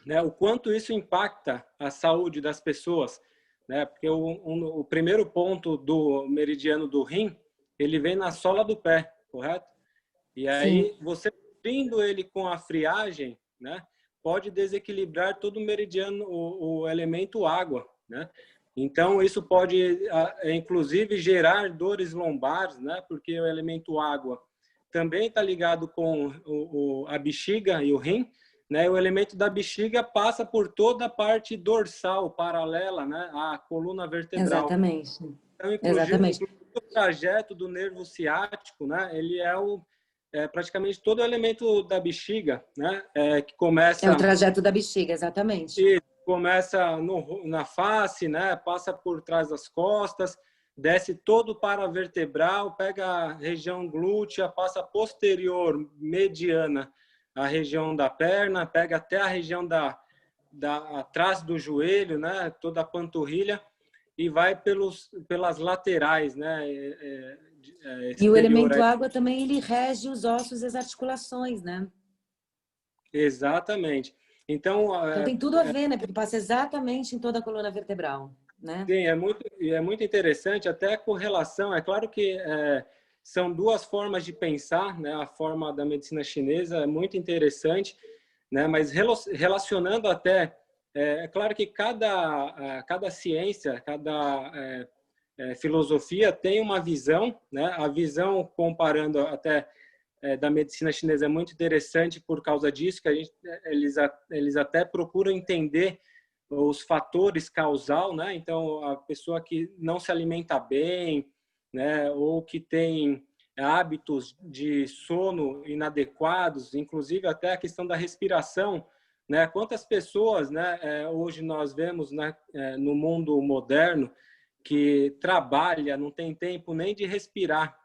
né? O quanto isso impacta a saúde das pessoas, né? Porque o primeiro ponto do meridiano do rim, ele vem na sola do pé, correto? E aí, Sim. você abrindo ele com a friagem, né? Pode desequilibrar todo o meridiano, o elemento água, né? Então, isso pode, inclusive, gerar dores lombares, né? Porque o elemento água também está ligado com a bexiga e o rim, né? O elemento da bexiga passa por toda a parte dorsal, paralela, né? À coluna vertebral. Exatamente. Então, Exatamente. inclusive o trajeto do nervo ciático, né? Ele é praticamente todo o elemento da bexiga, né? Que começa... É o trajeto da bexiga, exatamente. E começa na face, né? Passa por trás das costas, desce todo o paravertebral, pega a região glútea, passa posterior, mediana, a região da perna, pega até a região atrás do joelho, né? Toda a panturrilha, e vai pelas laterais, né? E o elemento água também, ele rege os ossos e as articulações, né? Exatamente. Então tem tudo a ver, né? Porque passa exatamente em toda a coluna vertebral, né? Sim, é muito interessante, até com relação, é claro que são duas formas de pensar, né? A forma da medicina chinesa é muito interessante, né? Mas relacionando até, é claro que cada ciência, cada filosofia tem uma visão, né? A visão comparando até da medicina chinesa é muito interessante por causa disso, que eles até procuram entender os fatores causal, né? Então, a pessoa que não se alimenta bem, né? Ou que tem hábitos de sono inadequados, inclusive até a questão da respiração, né? Quantas pessoas, né, hoje nós vemos, né, no mundo moderno que trabalha, não tem tempo nem de respirar,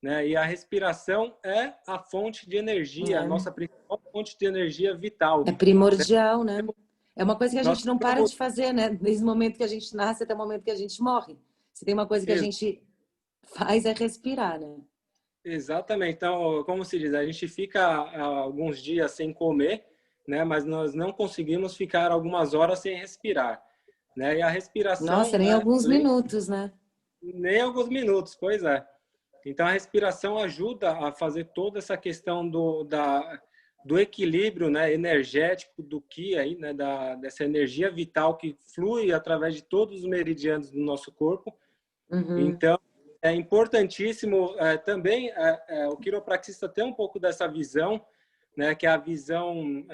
né? E a respiração é a fonte de energia, a nossa principal fonte de energia vital. É primordial, né? É uma coisa que a Nós gente não para de fazer, né? Desde o momento que a gente nasce até o momento que a gente morre. Se tem uma coisa que a gente faz é respirar, né? Exatamente. Então, como se diz, a gente fica alguns dias sem comer, né? Mas nós não conseguimos ficar algumas horas sem respirar, né? E a respiração, Nossa, nem alguns minutos, né? nem alguns minutos, pois é. Então, a respiração ajuda a fazer toda essa questão do equilíbrio, né, energético do ki aí, né, dessa energia vital que flui através de todos os meridianos do nosso corpo. Então, é importantíssimo também o quiropraxista ter um pouco dessa visão, né, que é a visão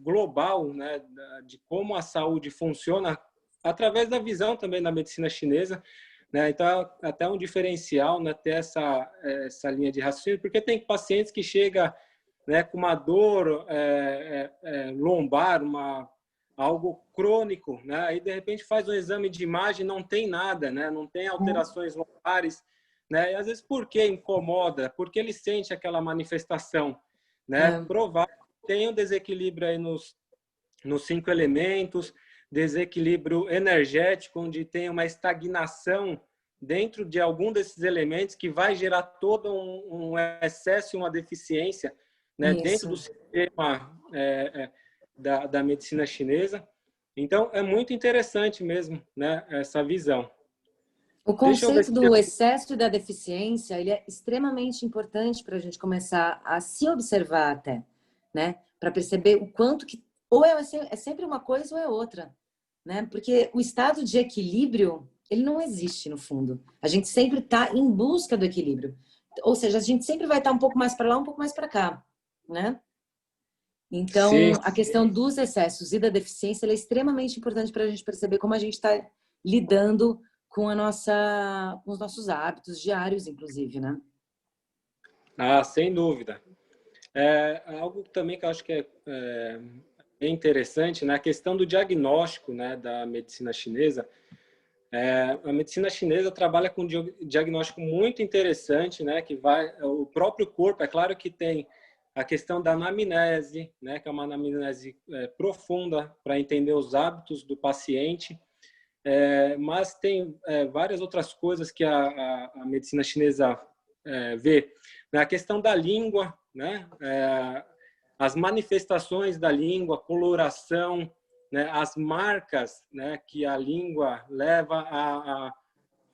global, né, de como a saúde funciona através da visão também da medicina chinesa, né? Então, até um diferencial, né, ter essa linha de raciocínio, porque tem pacientes que chegam, né, com uma dor lombar, algo crônico, né? Aí de repente faz um exame de imagem, não tem nada, né? Não tem alterações lombares, né? E às vezes por que incomoda? Porque ele sente aquela manifestação, né? Provável tem um desequilíbrio aí nos 5 elementos, desequilíbrio energético, onde tem uma estagnação dentro de algum desses elementos que vai gerar todo um excesso e uma deficiência, né, dentro do sistema da medicina chinesa. Então, é muito interessante mesmo, né, essa visão. O conceito do excesso e da deficiência, ele é extremamente importante para a gente começar a se observar até, né? Para perceber o quanto que ou é sempre uma coisa ou é outra, né? Porque o estado de equilíbrio, ele não existe no fundo. A gente sempre está em busca do equilíbrio. Ou seja, a gente sempre vai estar um pouco mais para lá, um pouco mais para cá, né? Então, a questão dos excessos e da deficiência, ela é extremamente importante para a gente perceber como a gente está lidando com com os nossos hábitos diários, inclusive, né? Ah, sem dúvida. Algo também que eu acho que é interessante, né? A questão do diagnóstico, né, da medicina chinesa. A medicina chinesa trabalha com um diagnóstico muito interessante, né? Que vai o próprio corpo. É claro que tem a questão da anamnese, né? Que é uma anamnese profunda para entender os hábitos do paciente. Mas tem várias outras coisas que a medicina chinesa vê. A questão da língua, né? As manifestações da língua, coloração, né? As marcas, né, que a língua leva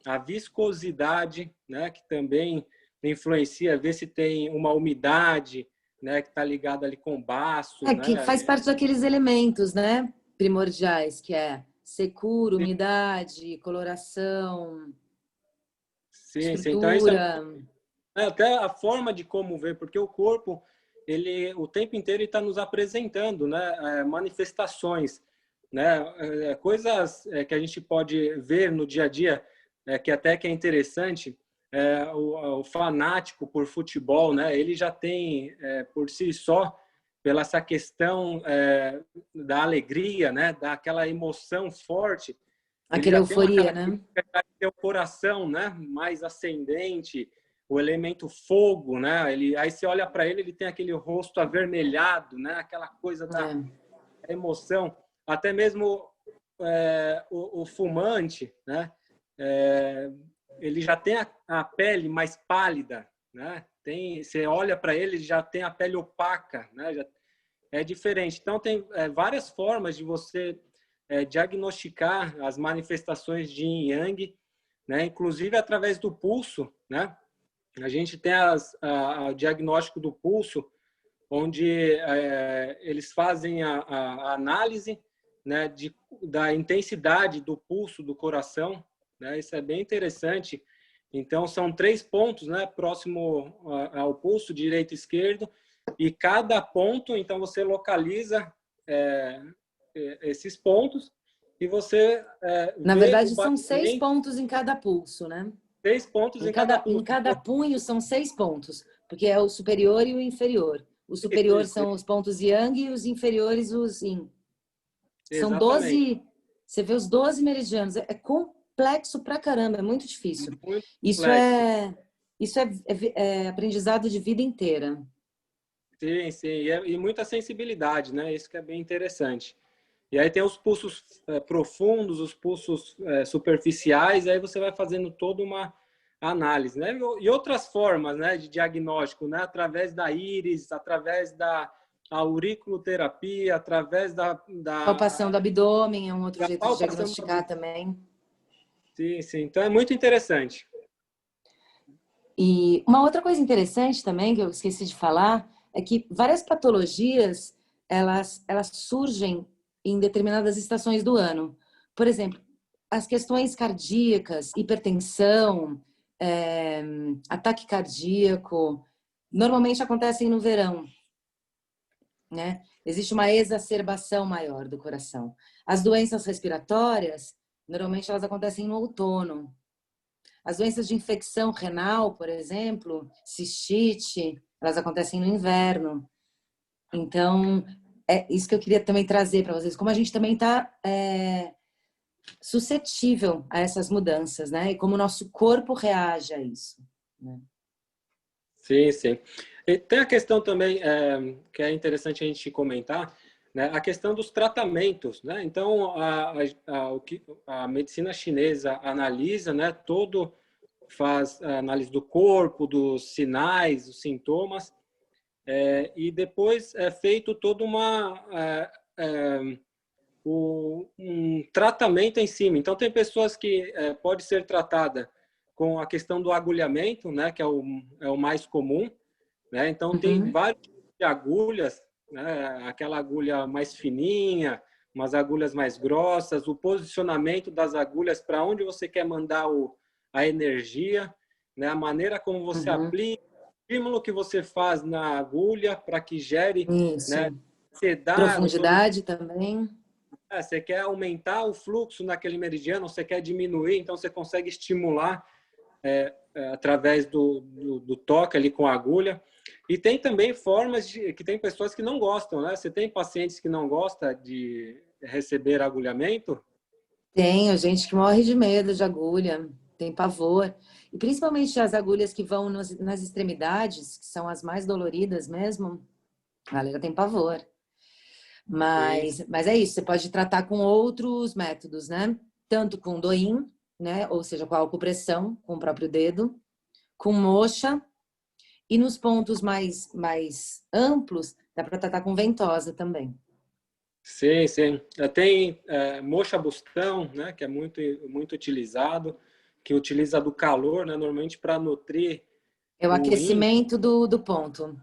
a viscosidade, né, que também influencia, ver se tem uma umidade, né, que está ligada ali com o baço. Que faz parte daqueles elementos, né, primordiais, que é secura, umidade, coloração, estrutura. Então isso até a forma de como ver, porque o corpo, ele o tempo inteiro está nos apresentando, né, manifestações, né, coisas que a gente pode ver no dia a dia, que até que é interessante. O fanático por futebol, né, ele já tem por si só, pela essa questão da alegria, né, daquela emoção forte, aquela euforia, né? Tem o coração, né, mais ascendente, o elemento fogo, né? Aí você olha para ele, ele tem aquele rosto avermelhado, né? Aquela coisa da emoção. Até mesmo o fumante, né? Ele já tem a pele mais pálida, né? Você olha para ele, já tem a pele opaca, né? Já é diferente. Então tem várias formas de você diagnosticar as manifestações de Yin Yang, né? Inclusive através do pulso, né? A gente tem o diagnóstico do pulso, onde eles fazem a análise, né, da intensidade do pulso do coração, né? Isso é bem interessante. Então, são 3 pontos, né, próximo ao pulso, direito e esquerdo, e cada ponto, então, você localiza esses pontos e você na verdade, são 6 pontos em cada pulso, né? 6 pontos em cada punho. Em cada punho são 6 pontos, porque é o superior e o inferior. O superior são os pontos yang e os inferiores os yin. São Exatamente. 12, você vê os 12 meridianos. É complexo pra caramba, é muito difícil. Muito Isso complexo. é aprendizado de vida inteira. Sim, sim. E muita sensibilidade, né? Isso que é bem interessante. E aí tem os pulsos profundos, os pulsos superficiais, aí você vai fazendo toda uma análise, né? E outras formas, né, de diagnóstico, né? Através da íris, através da auriculoterapia, através da Palpação do abdômen é um outro jeito de palpação. diagnosticar também. Sim, sim. Então é muito interessante. E uma outra coisa interessante também, que eu esqueci de falar, é que várias patologias, elas surgem em determinadas estações do ano. Por exemplo, as questões cardíacas, hipertensão, ataque cardíaco, normalmente acontecem no verão, né? Existe uma exacerbação maior do coração. As doenças respiratórias, normalmente elas acontecem no outono. As doenças de infecção renal, por exemplo, cistite, elas acontecem no inverno. Então, é isso que eu queria também trazer para vocês, como a gente também está suscetível a essas mudanças, né? E como o nosso corpo reage a isso, né? Sim, sim. E tem a questão também que é interessante a gente comentar, né? A questão dos tratamentos, né? Então, a medicina chinesa analisa, né? Faz a análise do corpo, dos sinais, dos sintomas, e depois é feito todo um tratamento em cima. Então, tem pessoas que pode ser tratada com a questão do agulhamento, né, que é o mais comum, né? Então, tem vários tipos de agulhas, né? Aquela agulha mais fininha, umas agulhas mais grossas, o posicionamento das agulhas para onde você quer mandar a energia, né? A maneira como você aplica, o estímulo que você faz na agulha para que gere, Isso. né? Você dá Profundidade também. você quer aumentar o fluxo naquele meridiano, você quer diminuir, então você consegue estimular através do toque ali com a agulha. E tem também formas que tem pessoas que não gostam, né? Você tem pacientes que não gostam de receber agulhamento? Tenho gente que morre de medo de agulha, tem pavor. E principalmente as agulhas que vão nas extremidades, que são as mais doloridas mesmo, a galera tem pavor. Mas é isso, você pode tratar com outros métodos, né? Tanto com Doin, né? Ou seja, com a acupressão, com o próprio dedo, com moxa, e nos pontos mais amplos, dá para tratar com ventosa também. Sim, sim. Tem moxa bustão, né? Que é muito, muito utilizado, que utiliza do calor, né? Normalmente para nutrir É o aquecimento do ponto.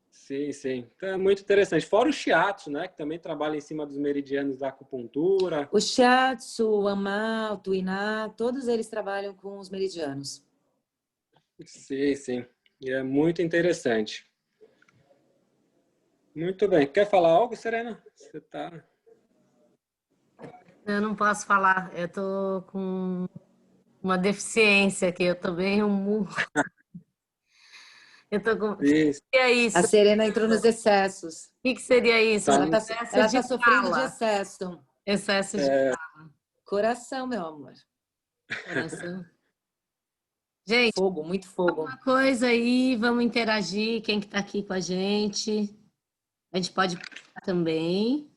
Sim, sim. Então é muito interessante. Fora o shiatsu, né? Que também trabalha em cima dos meridianos da acupuntura. O shiatsu, o ama, o tuiná, todos eles trabalham com os meridianos. Sim, sim. E é muito interessante. Muito bem. Quer falar algo, Serena? Você tá... Eu não posso falar, eu tô com uma deficiência aqui, eu tô bem Eu tô com... O que é isso? A Serena entrou nos excessos. O que seria isso? Tá. Ela tá sofrendo de excesso. Excesso de fala. Coração, meu amor. Coração. Gente, Fogo, muito fogo. uma coisa aí, vamos interagir, quem que tá aqui com a gente. A gente pode também.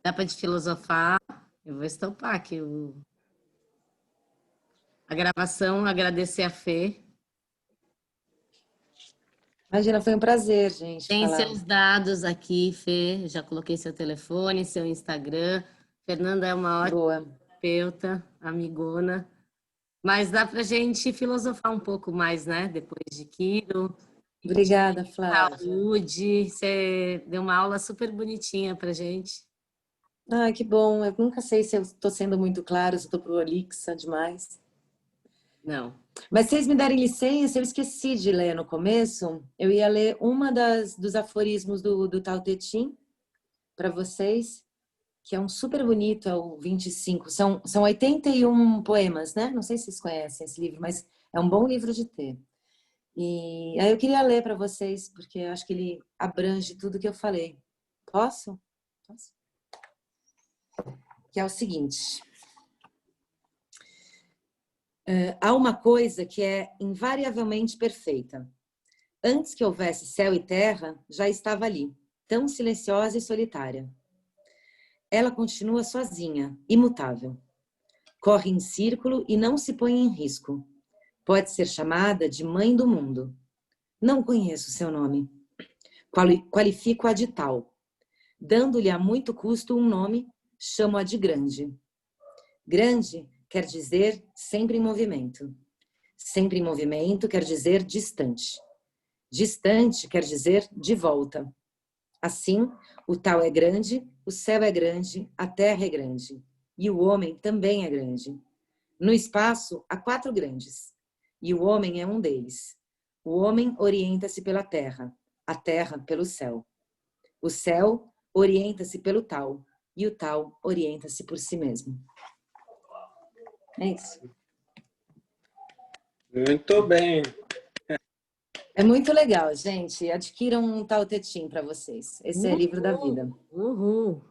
Dá para de filosofar. Eu vou estopar aqui a gravação, agradecer a Fê. Imagina, foi um prazer, gente. Tem falar. seus dados aqui, Fê. Já coloquei seu telefone, seu Instagram. Fernanda é uma ótima terapeuta, amigona. Mas dá pra gente filosofar um pouco mais, né? Depois de Quiro. Obrigada, Flávia. Saúde. Você deu uma aula super bonitinha pra gente. Ai, que bom. Eu nunca sei se eu estou sendo muito clara, se eu estou prolixa demais. Não. Mas se vocês me derem licença, eu esqueci de ler no começo. Eu ia ler uma dos aforismos do Tao Te Ching para vocês. que é um super bonito, é o 25. São 81 poemas, né? Não sei se vocês conhecem esse livro, mas é um bom livro de ter. E aí eu queria ler para vocês, porque eu acho que ele abrange tudo que eu falei. Posso? Posso? Que é o seguinte. Há uma coisa que é invariavelmente perfeita. Antes que houvesse céu e terra, já estava ali, tão silenciosa e solitária. Ela continua sozinha, imutável. Corre em círculo e não se põe em risco. Pode ser chamada de mãe do mundo. Não conheço seu nome. Qualifico-a de tal. Dando-lhe a muito custo um nome, chamo-a de grande. Grande quer dizer sempre em movimento. Sempre em movimento quer dizer distante. Distante quer dizer de volta. Assim, o tal é grande, o céu é grande, a terra é grande. E o homem também é grande. No espaço, há 4 grandes. E o homem é um deles. O homem orienta-se pela terra, a terra pelo céu. O céu orienta-se pelo tal, e o tal orienta-se por si mesmo. É isso. Muito bem. É muito legal, gente. Adquiram um Tao Te Ching para vocês. Esse é livro da vida. Uhul.